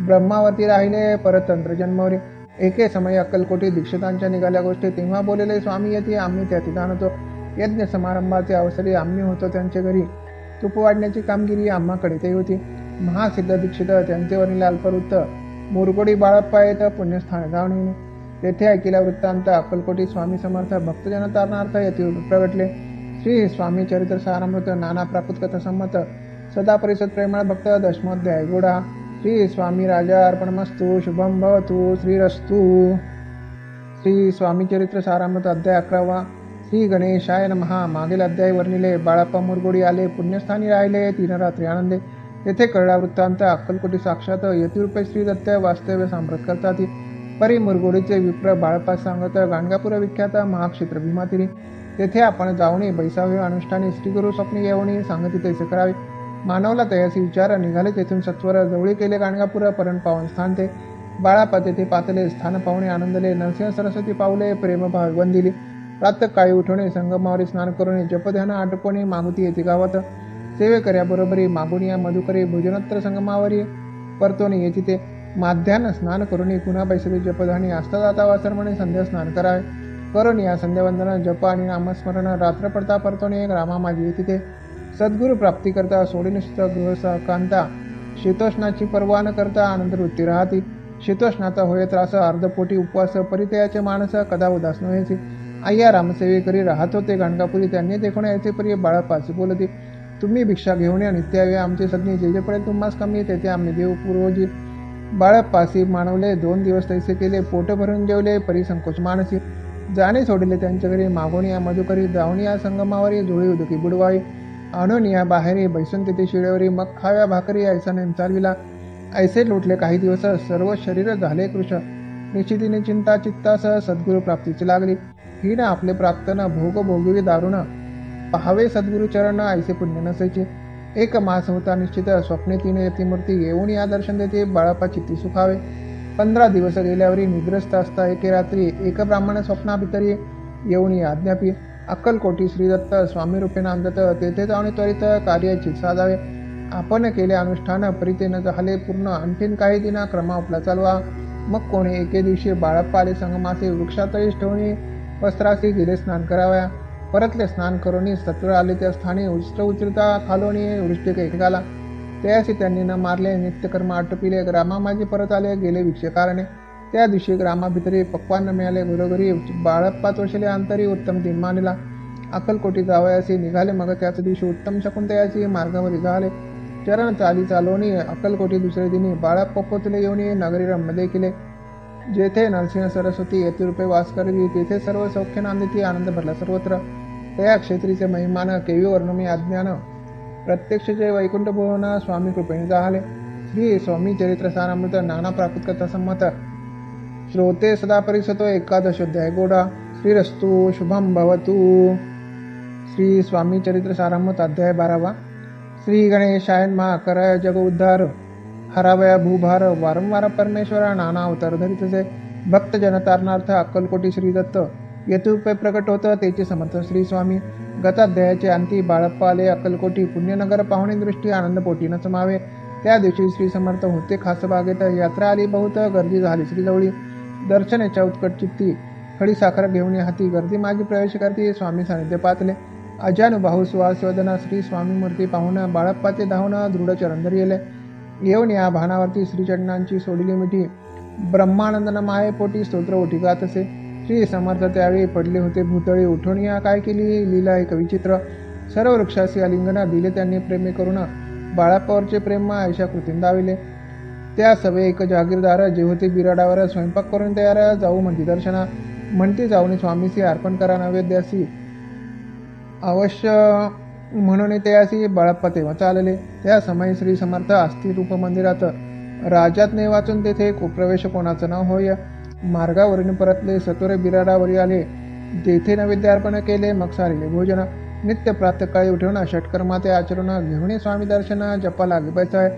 Speaker 1: ब्रह्मावरती राहिले. परतंत्र जन्मवरे. एके समय अक्कलकोटी दीक्षितांच्या निघाल्या गोष्टी. तेव्हा बोलले स्वामी येते. आम्ही त्यात जाणतो. यज्ञ समारंभाचे अवसरी आम्ही होतो त्यांच्या घरी. तूप वाढण्याची कामगिरी आम्हाकडे ते होती. महासिद्ध दीक्षित त्यांचे वरील अल्पवृत्त. मुरगोडी बाळप्पा येत पुण्यस्थान जाऊन. तेथे ऐकिला वृत्तांत. अक्कलकोटी स्वामी समर्थ भक्तजन तारणार्थ येथे प्रगटले. श्री स्वामी चरित्र सारामृत नाना प्राकृत कथा संमत. सदा परिसत प्रेमळ भक्त. 10मोध्याय घोडा. श्री स्वामी राजा अर्पणमस्तु. शुभम भवतु. श्रीरस्तु. श्री स्वामी चरित्र सारामृत अध्याय 11. श्री गणेशाय नमः. मागील अध्याय वर्णिले. बाळप्पा मुरगोडी आले. पुण्यस्थानी राहिले 3 रात्री आनंदे. तेथे कळला वृत्तांत. अक्कलकोटी साक्षात यतिरूपे श्री दत्त वास्तव्य सांप्रत करतात. परी मुरगोडीचे विप्र बाळप्पा सांगत. गाणगापूर विख्यात महाक्षेत्र भीमातिरी. तेथे आपण जाऊनी बैसावे अनुष्ठानी. श्रीगुरु स्वप्नी येऊनी सांगती तैसे करावे. मानवला तयासी विचार. निघाले तेथून सत्वर. जवळी केले गाणगापूर परण पावन स्थान ते. बाळाप्पा तेथे पातले. स्थान पाहुणे आनंदले. नरसिंह सरस्वती पावले. प्रेमभाव वंदिली. प्रातः काळी उठवणे. संगमावरी स्नान करून जपध्यान आटपणे. मागुती येते गावात. सेवे कर्या बरोबरी. मागुनिया मधुकरी. भोजनोत्तर संगमावरी परतोनी येते ते. माध्यान स्नान करून पुन्हा बैसले जपधानी. आस्था वासरमणे संध्या स्नान करावे. करून या संध्यावंदन जप आणि नामस्मरण. रात्र पडता परतोनी रामा माझी येते ते. सद्गुरु प्राप्ती करता सोडीनिष्ठ गृह कांता. शीतोष्णाची पर्वा न करता आनंद वृत्ती राहती. शीतोष्णाचा होय त्रास. अर्धपोटी उपवास. परितयाचे माणस कदा उदास नव्हेची. अय्या रामसेवे करी राहत होते गाणगापुरी. त्यांनी देखून याचे प्रिय बाळप्पाची बोलती. तुम्ही भिक्षा घेऊन या. नित्यावे आमचे सगळे जेजेपर्यंत तुम्हास कमी तेथे आम्ही देऊ. पूर्वजी बाळप्पासी मानवले. 2 दिवस तैसे केले. पोट भरून जेवले. परिसंकोच मानसी जाणे सोडले त्यांच्या घरी. मागून या मधुकरी जाऊन या संगमावरी. जुळी उदकी बुडवाई आणून या बाहेरी. बैसून तेथे शिळेवरी मग खाव्या भाकरी. ऐसा नेम चालविला. ऐसे लुटले काही दिवस. सर्व शरीर झाले कृश. निश्चितीने चिंता चित्तासह सद्गुरु प्राप्तीची लागली. हीन आपले प्राप्त न भोग भोगवी दारुण. पाहावे सद्गुरु चरण ऐसे पुण्य नसायचे. 1 मास होता निश्चित. स्वप्ने 3 यतिमूर्ती येऊन या दर्शन देते. बाळप्पा चित्ती सुखावे. 15 दिवस गेल्यावरी निद्रस्थ असता एके रात्री. एक ब्राह्मण स्वप्नाभितरी येऊन या आज्ञापी. अक्कलकोटी श्रीदत्त स्वामी रूपे नांदत. तेथे जाऊन त्वरित कार्याची साधावे. आपण केले अनुष्ठान परिते न झाले पूर्ण. आणखीन काही दिना क्रमा आपला चालवा. मग कोणी एके दिवशी बाळप्पा आले संगमासे. वृक्षातळी ठेवणी वस्त्रासी गेले स्नान कराव्या. परतले स्नान करून सत्वर आले त्या स्थानी. उच्च उचलता खालोनी वृष्टिक एकेकाला. त्याशी त्यांनी न मारले. नित्यकर्म आटपिले. ग्रामा माझे परत आले गेले भिक्षे कारणे. त्या दिवशी ग्रामाभितरी पक्वान न मिळाले. घरोघरी बाळप्पा तोषले अंतरी. उत्तम दिन मानिला. अक्कलकोटी जावयासी निघाले. मग त्याच दिवशी उत्तम शकुंतयाची मार्गावरी झाले. चरण चाली चालवणी अक्कलकोटी दुसरे दिनी. बाळप्पा पोचले येऊनी नगरी रम्य देखिले. जेथे नरसिंह सरस्वती यतिरूपे वास करती. तेथे सर्व सौख्य नांदिती. आनंद भरला सर्वत्र. त्या क्षेत्रीचे महिमान केवी वर्णमी अज्ञान. प्रत्यक्ष जय वैकुंठ भुवन स्वामी कृपेने जाहले. श्री स्वामी चरित्र सारामृत नाना प्राकृत कथा संमत. श्रोते सदा परिसतो. एकादशोध्याय गोडा. श्रीरस्तु शुभम भवतु. श्री स्वामी चरित्र सारामृत अध्याय 12. श्री गणेशायन महाकर जग उद्धार. हरावया भूभार. वारंवार परमेश्वरा नाना अवतार धरितसे. भक्त जनतारणार्थ अक्कलकोटी श्रीदत्त यतिरूपे प्रकट होत. तेचे समर्थ श्री स्वामी. गताध्यायाचे अंती. बाळप्पा आले अक्कलकोटी. पुण्यनगर पाहुणे दृष्टी आनंद पोटी न समावे. त्या दिवशी श्री समर्थ होते खास बागेत. यात्रा आली बहुत. गर्दी झाली श्रीजवळी. दर्शनेच्या उत्कट चित्ती. खडी साखर घेऊन हाती. गर्दी माझी प्रवेश करती. स्वामी सानिध्य पातले. अजानुबाहू सुवासवदन. श्री स्वामी मूर्ती पाहून बाळप्पाचे धावून दृढ चरण धरिले. येऊन या भानावरती श्रीचरणांची सोडली मिठी. ब्रह्मानंदन माये पोटी स्तोत्र ओठी गात असे. श्री समर्थ त्यावेळी पडले होते भूतळी. उठून या काय केली लीला एक विचित्र. सर्व वृक्षासी आलिंगन दिले त्यांनी प्रेमे करून. बाळप्पावरचे प्रेम ऐशा कृतीन दाविले. त्या सवे एक जागीरदार. जे होते बिराडावर स्वयंपाक करून तयार. जाऊ म्हणती दर्शना. म्हणती जाऊन स्वामीसी अर्पण करा नैवेद्यासी. अवश्य म्हणून त्यासी बाळप्पा तेव्हा चालले. त्या समयी श्री समर्थ आस्थी रूप मंदिरात. राजात ने वाचून तेथे प्रवेश कोणाचा न होय. मार्गावरून परतले. सत्वरे बिराडावरी आले. तेथे नैवेद्य अर्पण केले. मग सारिले भोजन. नित्य प्रातःकाळी उठवून षटकर्माते आचरण घेऊन स्वामी दर्शन जपा लागे बैसाय.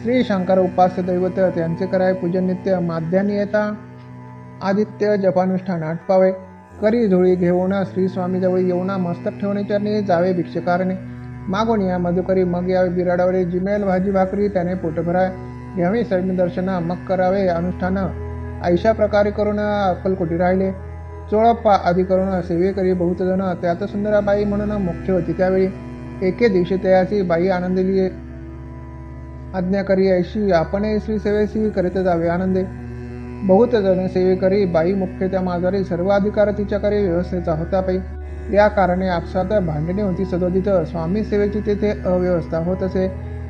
Speaker 1: श्री शंकर उपास्य दैवत त्यांचे कराय पूजन नित्य. माध्यान्नी येता आदित्य जपानुष्ठान आटपावे. करी झोळी घेऊन श्री स्वामी जवळ येऊन मस्तक ठेवणे चरणी जावे भिक्षे कारणे. मागून या मधुकरी. मग यावे बिराडावरी. जिमेल भाजी भाकरी त्याने पोट भराय. घ्यावे सैन्य दर्शन. मग करावे अनुष्ठान. ऐशा प्रकारे करून अक्कलकोटी राहिले. चोळप्पा आदी करून सेवेकरी बहुत जण. त्यात सुंदराबाई म्हणून मुख्य होती त्यावेळी. एके दिवशी त्याची बाई आनंदली आज्ञा करी ऐशी. आपण श्री सेवेसी करीत जावे आनंदे. बहुत जण सेवेकरी. बाई मुख्य त्या माझारी. सर्व अधिकार तिच्याकडे व्यवस्थेचा होता पाई. या कारणे आपसात भांडणे होती सदोदित. स्वामी सेवेची तेथे अव्यवस्था होत असे.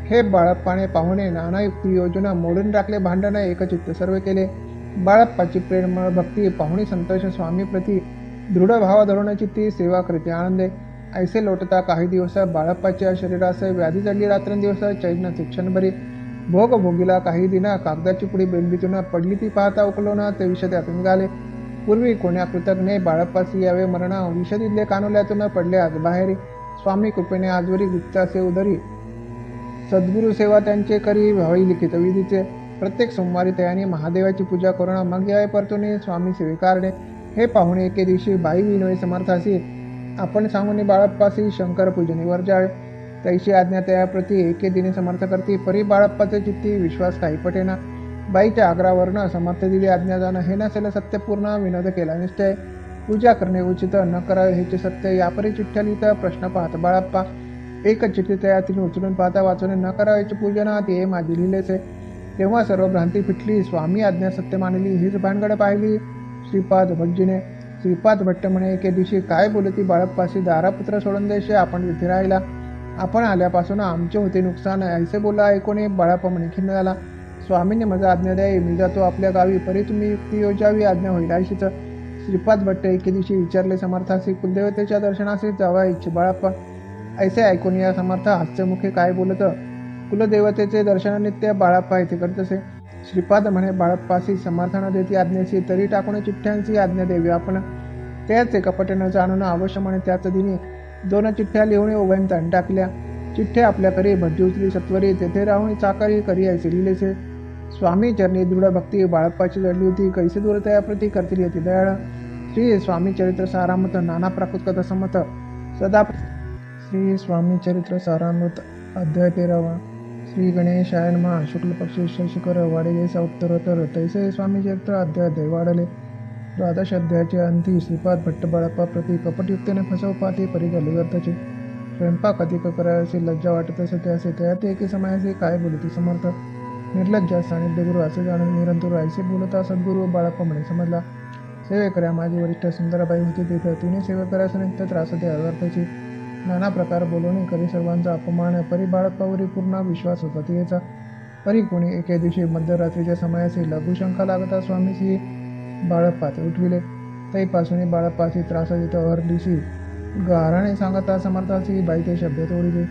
Speaker 1: हे बाळप्पाने पाहुणे नाना युक्ती योजना मोडून टाकले भांडण. एकचित्त सर्व केले. बाळप्पाची प्रेमळ भक्ती पाहुणी संतोष स्वामी प्रती. दृढ भाव धरून चित्ती सेवा करते आनंदे. ऐसे लोटता काही दिवस. बाळप्पाच्या शरीरास व्याधी चढली. रात्रंदिवस चैन शिक्षणभरी. भोग भोगीला काही दिना. कागदाची पुडी बेंबीतून पडली ती पाहता उकलून ते विष त्यातून निघाले. पूर्वी कोण्या कृतज्ञे बाळप्पासी यावे मरण. विष दिले कानुल्यातून पडले आज बाहेरी. स्वामी कृपेने आजवरी गुप्तासे उदरी. सद्गुरु सेवा त्यांचे करी व्हावी लिखित विधीचे. प्रत्येक सोमवारी त्याने महादेवाची पूजा करून मग यावे परतून स्वामी सेविकारणे. हे पाहुणे एके दिवशी बाई विनोय समर्थासी. आपण सांगून बाळप्पासी शंकर पूजनीवर जावे. तैशी आज्ञा त्याप्रती एके दिने समर्थ करती. परी बाळप्पाचे चित्ती विश्वास काही पटेना. बाईच्या आग्रावरनं समर्थ दिली आज्ञा जाणं. हे नसेल सत्यपूर्ण. विनोद केला निश्चय. पूजा करणे उचित न करावे हेचे सत्य. यापरी चिठ्ठ्या लिहिता प्रश्न पाहत बाळप्पा. एक चिठ्ठी त्यातील उचलून पाहता वाचून न करावयाचे पूजन ते माझे लिहिलेचे. तेव्हा सर्व भ्रांती फिटली. स्वामी आज्ञा सत्य मानली. हीच भानगड पाहिली श्रीपाद भटजीने. श्रीपाद भट्ट म्हणे एके दिवशी काय बोलती बाळप्पाशी. दारापुत्र सोडून देशे आपण तिथे राहिला. आपण आल्यापासून आमचे होते नुकसान ऐसे बोला ऐकून बाळाप्पा म्हणे खिन्न झाला. स्वामींनी माझा आज्ञा द्यावी, मी जातो आपल्या गावी, परी तुम्ही युक्ती योजावी, आज्ञा होईल अशीच. श्रीपाद भट्ट एके दिवशी विचारले समर्थासी, कुलदेवतेच्या दर्शनाशी जावा इच्छे बाळाप्पा. ऐसे ऐकून या समर्थ हास्यमुखे काय बोलत. कुलदेवतेचे दर्शन नित्य बाळाप्पा येथे करत असे. श्रीपाद म्हणे बाळाप्पासी समर्थानं देती आज्ञेशी, तरी टाकून चिठ्ठ्यांची आज्ञा देवी आपण. त्याच कपट न जाणून अवश्य म्हणे त्याच दिनी 2 चिठ्ठ्या लिहून उभयंताने टाकल्या. चिठ्ठ्या आपल्या करी भज्जी उचली सत्वरी, तेथे राहून चाकारी करी ऐसे लिहिलेसे. स्वामी चरणी दृढ भक्ती बाळाप्पाची जडली होती, कैसे दूर त्या प्रती करतील येते दयाळ. श्री स्वामी चरित्र सारामत नाना प्राकृत कथा समत सदा. श्री स्वामी चरित्र सारामृत अध्याय 13. श्री गणेशाय नमः. शुक्ल पक्षी शशिकर वाढे जैसा उत्तरोत्तर तैसे स्वामी चरित्र अध्याय दय वाढले. 12 अध्यायाचे अंती. श्रीपाद भट्ट बाळाप्पा प्रति कपटयुक्तेने फसवपाती परिगले वर्ताचे. स्वयंपाक अधिक करायचे लज्जा वाटत असे त्याचे, त्यात एके समयाचे काय बोलती समर्थ. निर्लज्जा सानिध्य गुरु असे जाणून निरंतर ऐसे बोलता सद्गुरु बाळाप्पा म्हणे समजला. सेवेकऱ्या माझी वरिष्ठ सुंदराबाई होती तिथं, तिने सेवेकऱ्यास नित्य त्रास ते अर्थाची नाना प्रकार बोलवणे करी सर्वांचा अपमान. परी बाळाप्पावरी पूर्ण विश्वास होता तिचा. परी कोणी एके दिवशी मध्यरात्रीच्या समयाशी लघुशंका लागता स्वामीशी बाळाप्पा ते उठविले. तैपासून बाळाप्पाशी त्रासाजित हरदिशी गाराने सांगता समर्थाची बाई ते शब्द तोडिले.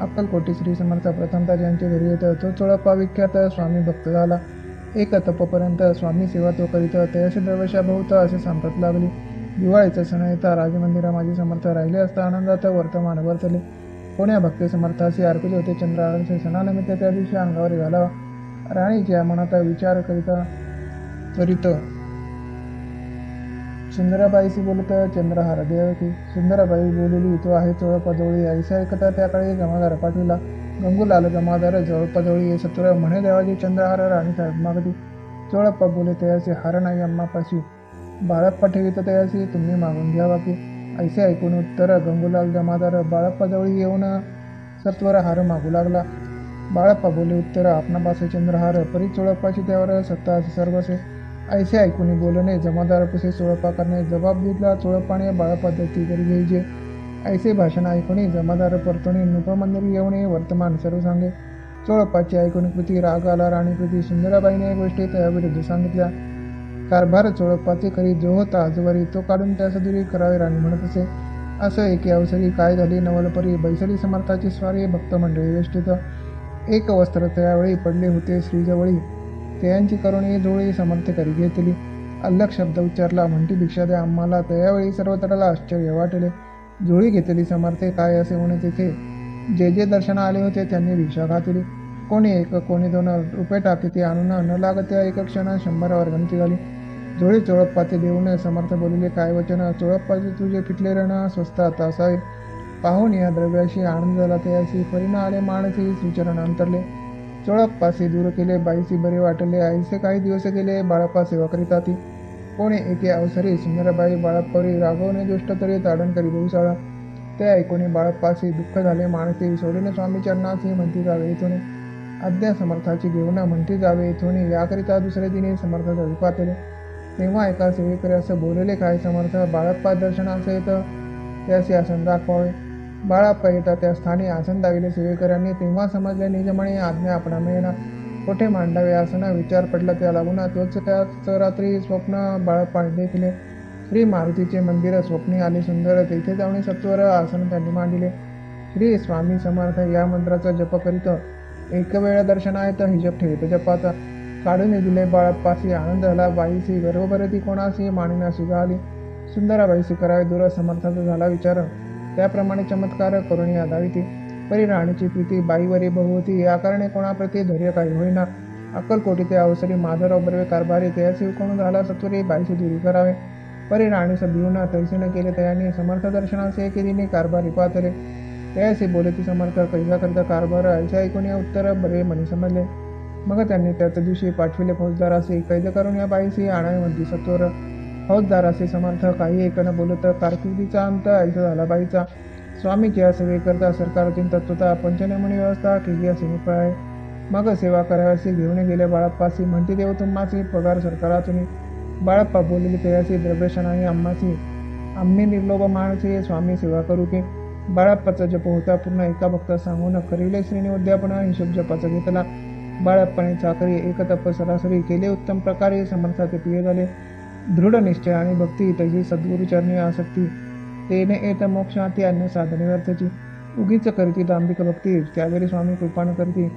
Speaker 1: अक्कलकोटी श्री समर्थ प्रथमता ज्यांचे घरी येत तो चोळप्पा विख्यात स्वामी भक्त झाला. एक तपपर्यंत स्वामी सेवा तो करीत, तयाशी दरवर्षा बहुत असे सांगत लागली. दिवाळीचा सण येता राजमंदिरा माझे समर्थ राहिले असता आनंदात वर्तमान वर्तले. कोण्या भक्ती समर्थाशी अर्पित होते चंद्रहाराचे सणानिमित्त त्या दिवशी अंगावर घालावा. राणीच्या मनात विचार करिता त्वरित सुंदराबाईशी बोलत चंद्रहार देव की. सुंदराबाई बोलली तो आहे चोळप्पाजवळी. ऐसे ऐकता त्याकडे जमादार पाठविला. गंगूलाल जमादार चोळप्पाजवळी सत्वर म्हणे देवाजी चंद्रहार राणी साहेब मागती. चोळप्पा बोले तयासी हार नाही अम्मापाशी, बाळप्पा ठेवीत तयासी तुम्ही मागून घ्यावा की. ऐसे ऐकून उत्तर गंगूलाल जमादार बाळप्पाजवळी येऊन सत्वर हार मागू लागला. बाळप्पा बोले उत्तर आपणापासे चंद्रहार, परी चोळप्पाची त्यावर सत्ता असे सर्वसे. ऐसे ऐकून बोलणे जमादार पुसे चोळप्पा करणे जबाब दिला चोळप्पाने बाळप्पा दत्ती करी घ्यायचे. ऐसे भाषण ऐकून जमादार परतोने नृपमंदिरी येऊन वर्तमान सर्व सांगे. चोळप्पाची ऐकून कृती राग आला. राणी कृती सुंदराबाईने गोष्टी त्याविरुद्ध सांगितल्या. कारभार चोळप्पाचे करी जो होता आजवरी तो काढून त्यास दुरी करावे राणी म्हणत असे. असं एके अवसरी काय झाली नवलपरी बैसली समर्थाची स्वारी भक्त मंडळी वेष्टित. एक वस्त्र त्यावेळी पडले होते श्रीजवळी, त्यांची करुणी जोळी समर्थ करी घेतली. अल्लख शब्द उच्चारला म्हणती भिक्षा द्या आम्हाला. त्यावेळी सर्वतराला आश्चर्य वाटले. जोळी घेतली समर्थे काय असे होणे तेथे. जे जे दर्शन आले होते त्यांनी भिक्षा घातली. कोणी 1 कोणी 2 रुपये टाकीते आणून न लागत्या एक क्षण 100वर गणती झाली. जोळी चोळप्पाचे देऊन समर्थ बोलिले काय वचन. चोळप्पाचे तुझे फिटले रण स्वस्त आता असावे. पाहून या द्रव्याशी आनंद झाला तयासी, परिणा आले माणसी श्रीचरण अंतरले. चोळप्पासी दूर केले बाईसी बरे वाटले. ऐसे काही दिवस गेले बाळप्पा सेवा करीता ती. कोणी एके अवसरी सुंदरबाई बाळप्पावरी रागवणे दुष्ट तरी ताडण करी बहुसाळा. ते ऐकून बाळप्पासी दुःख झाले माणसे. सोडीने स्वामी चरणासी म्हणती जावे इथून. आज्ञा समर्थाची घेऊन म्हणती जावे इथून. याकरिता दुसरे दिनी समर्थ जळी पातले. तेव्हा एका सेवेकऱ्यास बोलले काय समर्थ. बाळप्पा दर्शनास येत त्यासी आसन दाखवावे. बाळप्पा येता त्या स्थानी आसन दाविले सेवेकऱ्यांनी. तेव्हा समजले निजमणे आज्ञा आपणा मिळेना. कोठे मांडावे आसन विचार पडला त्या लागून. तोच त्याच रात्री स्वप्न बाळप्पाने देखिले. श्री मारुतीचे मंदिर स्वप्नी आले सुंदर. तेथे जाऊन सत्वर आसन त्यांनी मांडिले. श्री स्वामी समर्थ या मंत्राचा जप करीत एक वेळ दर्शनायत हिजप ठेवित जपाचा. काढून दिले बाळप्पासी आनंद झाला. बाईसी गर्भभरती कोणासी मानिनाशी झाली. सुंदराबाईसी करावे दूर समर्थाचा झाला विचार. त्याप्रमाणे चमत्कार करून यादाविती. परी राणीची प्रीती बाईवरी बहुवती. या कारणे कोणाप्रती धैर्य काही होईना. अक्कलकोटी ते अवसरी माधवराव बर्वे कारभारी. तयासी कोण झाला सत्वरी बाईसी दुरी करावे. परी राणीस भिवून तैसीन केले तयानी. समर्थ दर्शनाचे एकेदिनी कारभारी पातले. तयासी बोलती समर्थ कैसा करता कारभार. ऐसे ऐकून या उत्तर बरे मनी समजले. मग त्यांनी त्याच दिवशी पाठविले फौजदारासी. कैद करून या बाईसी आणावे म्हणती सत्वर. फौजदारासी समर्थ काही ऐकणं बोलत. कारकिर्दीचा अंत ऐसा झाला बाईचा. स्वामीच्या सेवेकरता सरकारची तत्वता पंचनेमणी व्यवस्था केली असे मोकळा आहे. मग सेवा कराव्यासी घेऊन गेले बाळप्पासी. म्हणती देव तुम्हासी पगार सरकारातून. बाळप्पा बोलले तयासी द्रव्यशनाही आम्हासी. आम्ही निर्लोभ माणसे स्वामी सेवा करू की. बाळप्पाचा जप होता पूर्ण एका भक्ता सांगून करिले श्रीने उद्यापन हिशोब जपाचा घेतला. बाळप्पाने चाकरी एक तप सरासरी केले उत्तम प्रकारे समर्थाचे प्रिय झाले. दृढ निश्चय आणि भक्ती तशी सद्गुरुचरणी आसक्ती तेने येत मोक्षाती अन्य साधने व्यर्थची. उगीच करीती दांभिक भक्ती त्यावेळी स्वामी कृपाण करती.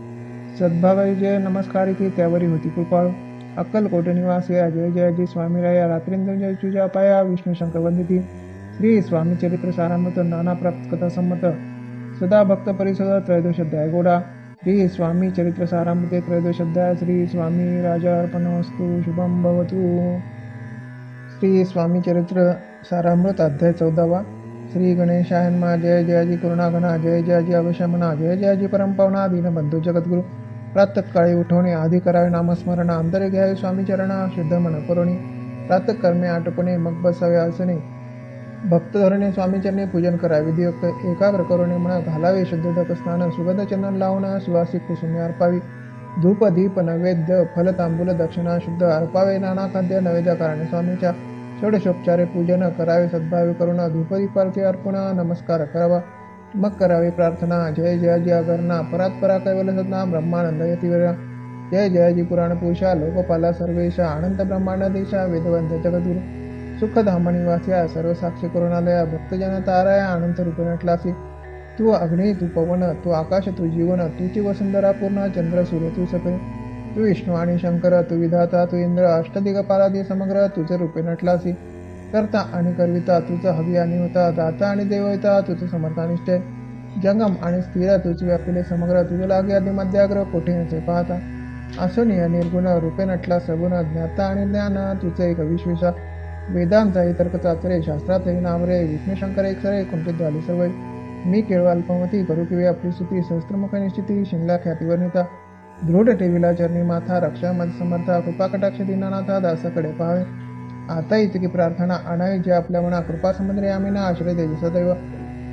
Speaker 1: सद्भावे जय नमस्कारिती त्यावरी होती कृपाळू. अक्कलकोट निवास या जय जयाजी स्वामी राया रात्रींद्र जय तुझ्या पाया विष्णू शंकर वंदिती. श्री स्वामी चरित्र सारामृत नाना प्राप्त कथा संमत सदा भक्त परिसर त्रयोदश अध्याय गोडा. श्री स्वामी चरित्र सारामृते त्रयोदश अध्याय. श्री स्वामी राजा अर्पणमस्तु शुभम भवतु. श्री स्वामी चरित्र सारामृत अध्याय 14वा. श्री गणेशाय नमः. जय जयाजी करुणागणा जय जयाजी अवशमना जय जयाजी परमपावना दीनबंधू जगद्गुरु. प्रातःकाळी उठवणे आधी करावे नामस्मरण अंतरे घ्यावे स्वामी चरणा शुद्ध मन करुणी. प्रातःकर्मे आटपणे मग बसावे आसने भक्त धरणे स्वामीचरणे पूजन करावे विधियुक्त एकाग्र करुणे म्हणा घालावे शुद्ध स्नान सुगंध चंदन लावून सुवासिक कुसुमे अर्पावी. धूप दीप नैवेद्य फल तांबूल दक्षिणा शुद्ध अर्पावे नाना खाद्य नैवेद्य कारणे स्वामीच्या षोडशोपचारे पूजन करावे सद्भावे करुण धूपदीपार्थी अर्पण नमस्कार करावा. मग करावे प्रार्थना जय जयाजी अगरणा परात्परा कैवल सदना ब्रह्मानंद यतिवीरा. जय जयाजी पुराण पुरुषा लोकपाला सर्वेशा अनंत ब्रह्मांड देशा वेदवंत जगद्गुरु. सुखधाम निवास्या सर्व साक्षी करुणालया भक्तजन ताराया अनंत रूपे नटलासी. तू अग्नी तू पवन तू आकाश तू जीवन तुझी वसुंधरा पूर्ण चंद्र सूर्य तू सकळे. तू विष्णू आणि शंकर तू विधाता तू इंद्र अष्टदिगपालादी समग्र तुझे रूपे नटलासी. करता आणि करविता तुझं हवी आणि होता दाता आणि देवता तुझं समर्था निश्चय. जंगम आणि स्थिर तुझे व्यापिले समग्र तुझे लागे आधी मध्याग्र कोठे नसे पाहता. असुनीय निर्गुण रूपे नटला सगुण ज्ञाता आणि ज्ञान तुझे एक विश्वेशा. वेदांचाही तर्क चाचरे शास्त्रातही नामरे विष्णू शंकर एक सरे कुंठित झाले सर्व. मी केवळ अल्पमती करू किंवा आपली स्तुती सहस्त्रमुख निश्चिती शिंगला ख्यातीवर्णिता. दृढ ठेविला चरणी माथा रक्षा मध समर्था कृपा कटाक्ष दीनानाथा दासाकडे पाहावे. आता इतकी प्रार्थना आणावी जे आपल्या मना कृपा समुद्रे आम्ही आश्रय देवी सदैव.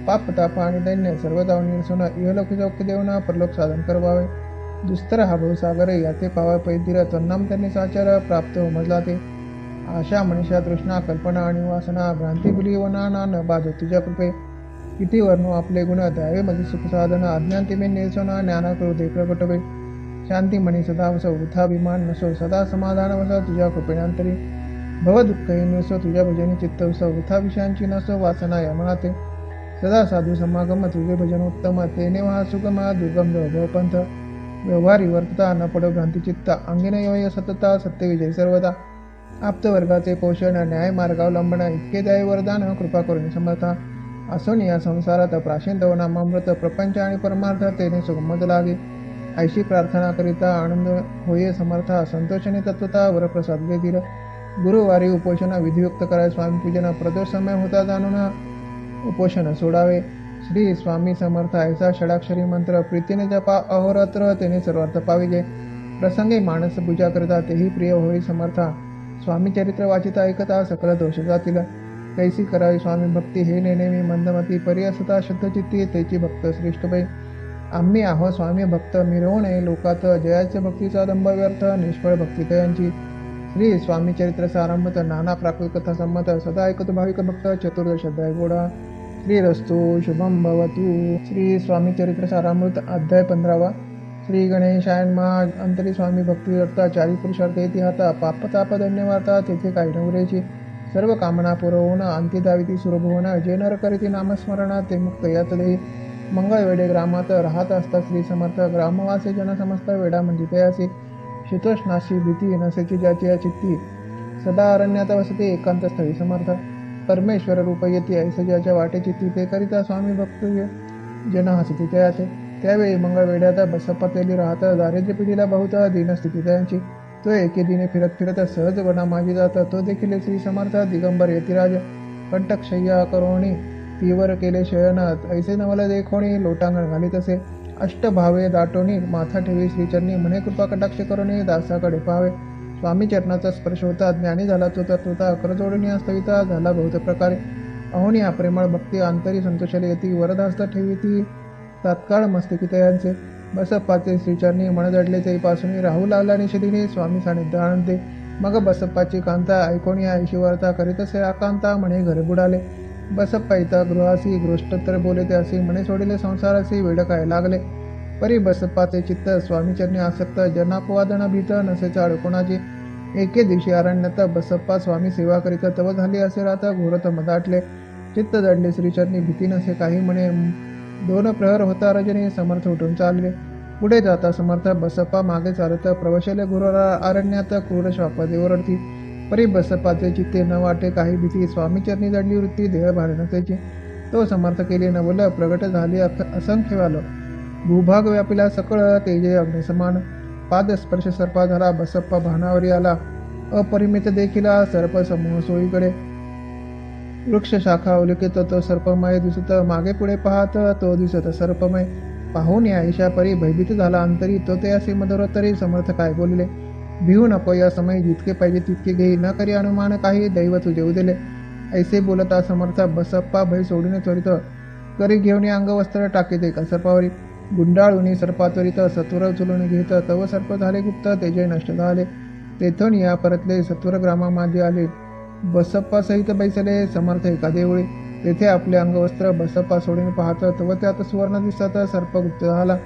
Speaker 1: पाप ताप आणि दैन्य सर्व जाऊन निरसून इहलोक चौकी देऊन परलोक साधन करवावे. दुस्तर हा भवसागर याचे पावा पैतीर तन्नाम त्यांनी साचार प्राप्त उमजला ते. आशा मनीषा तृष्णा कल्पना आणि वासना भ्रांती बुली वना न बाधो तुझ्या कृपे. किती वर्णो आपले गुण द्यावे मध्ये सुख साधन अज्ञान तिमे निरसोना ज्ञाना क्रोधे प्रकटवे. शांती मणी सदा वस वृथाभिमान नसो सदा समाधान वस तुझ्या कृपेनांतरी. भव दुःखही नसो तुझ्या भजनी चित्त वस वृथा विषयांची नसो वासना यमनाते. सदा साधू समागम तुझे भजन उत्तम तेने महा सुगम दुर्गम भव पंथ. व्यवहारी वर्तता न पडो भ्रांती चित्ता अंगिन योय सतता सत्य विजय सर्वदा. आप्तवर्गाचे पोषण न्याय मार्गावलंबन इतके द्याय वरदान कृपा करून समर्था. असोनी या संसारात प्राशीन नामामृत प्रपंच आणि परमार्थ तेने सुगमद लागे. ऐशी प्रार्थना करिता आनंद होये समर्था संतोषने तत्वता वरप्रसाद देतील. गुरुवारी उपोषण विधियुक्त करावे स्वामी पूजन प्रदोष समय होता जाणून उपोषण सोडावे. श्री स्वामी समर्थ ऐसा षडाक्षरी मंत्र प्रीतीने जपा अहोरात्र तेने सर्वार्थ पाविजे. प्रसंगी माणस पूजा करिता तेही प्रिय होई समर्था. स्वामी चरित्र वाचिता ऐकता सकल दोष जातील. कैसी करावी स्वामी भक्ती हे नेहमी मंदमती परी असता शुद्ध चित्ती त्याची भक्त श्रेष्ठ पै. आम्ही आहो स्वामी भक्त मिरवू नये लोकात जयाच्या भक्तीचा दंभ व्यर्थ निष्फळ भक्ती तयांची. श्री स्वामी चरित्र सारामृत नाना प्राकृत कथा संमत सदा ऐकतो भाविक भक्त चतुर्दश अध्याय गोडा. श्री रस्तु शुभम भवतु. श्री स्वामी चरित्र सारामृत अध्याय 15वा. श्री गणेशाय नमः. अंतरी स्वामी भक्ती व्यर्था चारी पुरुषार्थ येथे हाता पाप ताप धन्य वार्ता तेथे काही नवरेची. सर्व कामना पुरवून अंती दाविती सुरभुवन जे नर करीती नामस्मरण ते मुक्त यात देई. मंगळवेढे ग्रामात राहत असता श्री समर्थ ग्रामवासी जन समस्त वेडा म्हणजे तयासी. शीतोष्णाशी भीती नसेची ज्याची या चित्ती सदा अरण्यात वसते एकांत स्थळी समर्थ. परमेश्वर रूप येते ऐसे ज्याच्या वाटे चित्ती ते करिता स्वामी भक्त जन हसती तयाचे. त्यावेळी मंगळवेढ्यात बसप्पा तेली राहत दारिद्र्य पिढीला बहुत दीनस्थिती त्यांची. तो एके दिने फिरत फिरत सहज वना मागी जात तो देखील श्री समर्थ दिगंबर यतिराज. कंटक शय्या करोणी तीवर केले शयन ऐसे नवल देखोणी लोटांगण घालीत असे. अष्टभावे दाटोणी माथा ठेवी श्रीचरणी म्हणे कृपा कटाक्ष करोणी दासाकडे पाहावे. स्वामी चरणाचा स्पर्श होता ज्ञानी झाला तो तत्वता करजोडणी अस्तविता झाला बहुत प्रकारे. अहोनी प्रेमळ भक्ती अंतरी संतोषाला येती वरदास्त ठेवीती तात्काळ मस्तकी तयांचे. बसप्पाचे श्रीचरणी मन जडले तेपासून राहू लागला निषेधीने स्वामी सानिध्य आनंदे. मग बसप्पाची कांता ऐकोणी ऐशी वार्ता करीत असे आकांता म्हणे घर बुडाले. बसप्पा इथं गृहासी गृष्टोत्तर बोले त्यासी म्हणे सोडिले संसारासी वेड काय लागले. परी बसप्पाचे चित्त स्वामीचरणी आसक्त जनापवादन भीत नसे चाळ कोणाची. एके दिवशी अरण्यात बसप्पा स्वामी सेवा करीत तव झाली असे राहता घोरत मदाटले. चित्त जडले श्रीचरणी भीती नसे काही म्हणे. 2 प्रहर होता रजनी समर्थ उठून चालले. पुढे जाता समर्थ बसप्पा मागे चालत प्रवशले गुरु अरण्यात क्रूर श्वापदे ओरडती. परी बसप्पाचे चित्ते न वाटे काही भीती स्वामीचरणी जडली वृत्ती देह भारी नसेची. तो समर्थ केले नवल प्रगट झाले असंख्य वाल. भूभाग व्यापिला सकळ तेजे अग्निसमान. पादस्पर्श सर्पा झाला बसप्पा भानावरी आला. अपरिमित देखिला सर्प समूह सोयीकडे. वृक्ष शाखा उल्लेखित तो सर्पमय दिसत मागे पुढे पाहत तो दिसत सर्पमय. पाहून या ईशा परी भयभीत झाला अंतरी. तो ते असे मधुर तरी समर्थ काय बोलले. भिवू नको या समय जितके पाहिजे तितके घेई न करी अनुमान काही दैव तुझे उदिले. ऐसे बोलता समर्थ बसप्पा भय सोडून त्वरित करी घेऊन अंगवस्त्र टाकीत एका सर्पावरी. गुंडाळून सर्पात्वरित सत्वर उचलून घेत तव सर्प झाले गुप्त तेजे नष्ट झाले. तेथून या परतले सत्वर ग्रामा माझे आले. बसप्पा सहित बैसले समर्थ एका देवळी. तेथे आपले अंगवस्त्र बसप्पा सोडून पाहत तव त्यात सुवर्ण दिसत सर्प गुप्त झाला.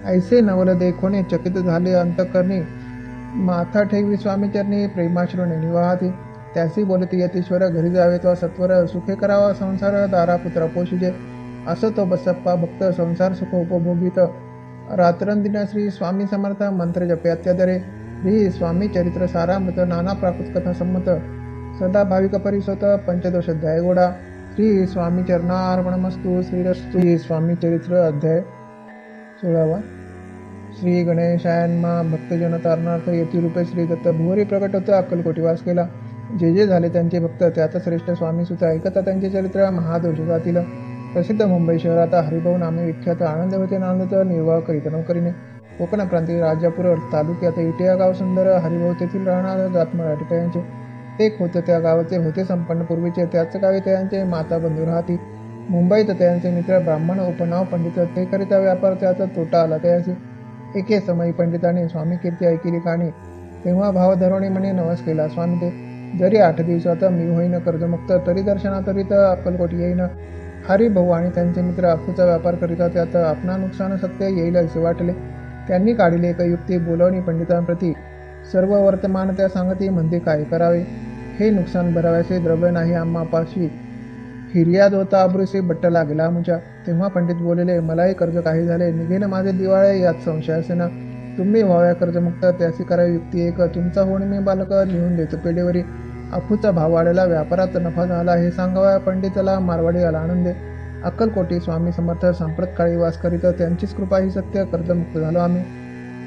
Speaker 1: ऐसे नवल देखोने चकित झाले अंतकरणी. माथा ठेवी स्वामीचरणी प्रेमाश्रुने निवाहती. त्यासी बोलती यतीश्वर घरी जावे तो सत्वर सुखे करावा संसार दारा पुत्र पोषिजे. असो तो बसप्पा भक्त संसार सुख उपभोगित. रात्रंदिन श्री स्वामी समर्थ मंत्र जपे अत्यादरे. श्री स्वामी चरित्र सारामृत नाना प्राकृत कथा संमत. सदा भाविक परिसोत पंचदोष अध्याय गोडा. श्री स्वामी चरणार्पणमस्तु. श्री स्वामी चरित्र अध्याय 16. श्री गणेशायनमा भक्तजन तारणार्थ यतिरूपे श्री दत्त भुवरी प्रकट होता अक्कलकोटी वास केला. जे जे झाले त्यांचे भक्त त्यात श्रेष्ठ स्वामी सुत ऐकता त्यांचे चरित्र महादोष जातील. प्रसिद्ध मुंबई शहरात हरिभाऊ नामे विख्यात आनंद होते नांदत निर्वाह करीत नोकरीने. कोकण प्रांतीय राजापूर तालुक्यात इटे या गाव सुंदर. हरिभाऊ तेथील राहणार जात मराठी त्यांचे. एक होते त्या गावाचे होते संपन्न पूर्वीचे. त्याच गावी त्यांचे माता बंधू राहती. मुंबईत त्यांचे मित्र ब्राह्मण उपनाव पंडित ते करिता व्यापार त्याचा तोटा आला त्याची. एके समयी पंडिताने स्वामी कीर्ती ऐकिली काणी. तेव्हा भाव धरवणे म्हणे नवस केला स्वामी ते. जरी 8 दिवसात मी होईन कर्जमुक्त तरी दर्शनाकरित अक्कलकोटी येईन. हरिभाऊ आणि त्यांचे मित्र अफूचा व्यापार करिता त्यात आपणा नुकसान सत्य येईल असे वाटले. त्यांनी काढले एक युक्ती बोलावणी पंडितांप्रती. सर्व वर्तमान त्या सांगती म्हणते काय करावे. हे नुकसान भरावयाचे द्रव्य नाही आम्हा पाशी. हिर्याद होता अब्रुसे बट्ट लागला आमच्या. तेव्हा पंडित बोलले मलाही कर्ज काही झाले निघेन माझे दिवाळे यात संशय असे ना. तुम्ही व्हाव्या कर्जमुक्त त्याची करावी युक्ती एक. तुमचा होणे मी बालक लिहून देतो पेढेवरी. अफूचा भाव वाढला व्यापारात नफा झाला हे सांगाव्या पंडिताला मारवाडी आला आनंदे. अक्कलकोटी स्वामी समर्थ सांप्रत काळी वास करीत त्यांचीच कृपा ही सत्य कर्जमुक्त झालो आम्ही.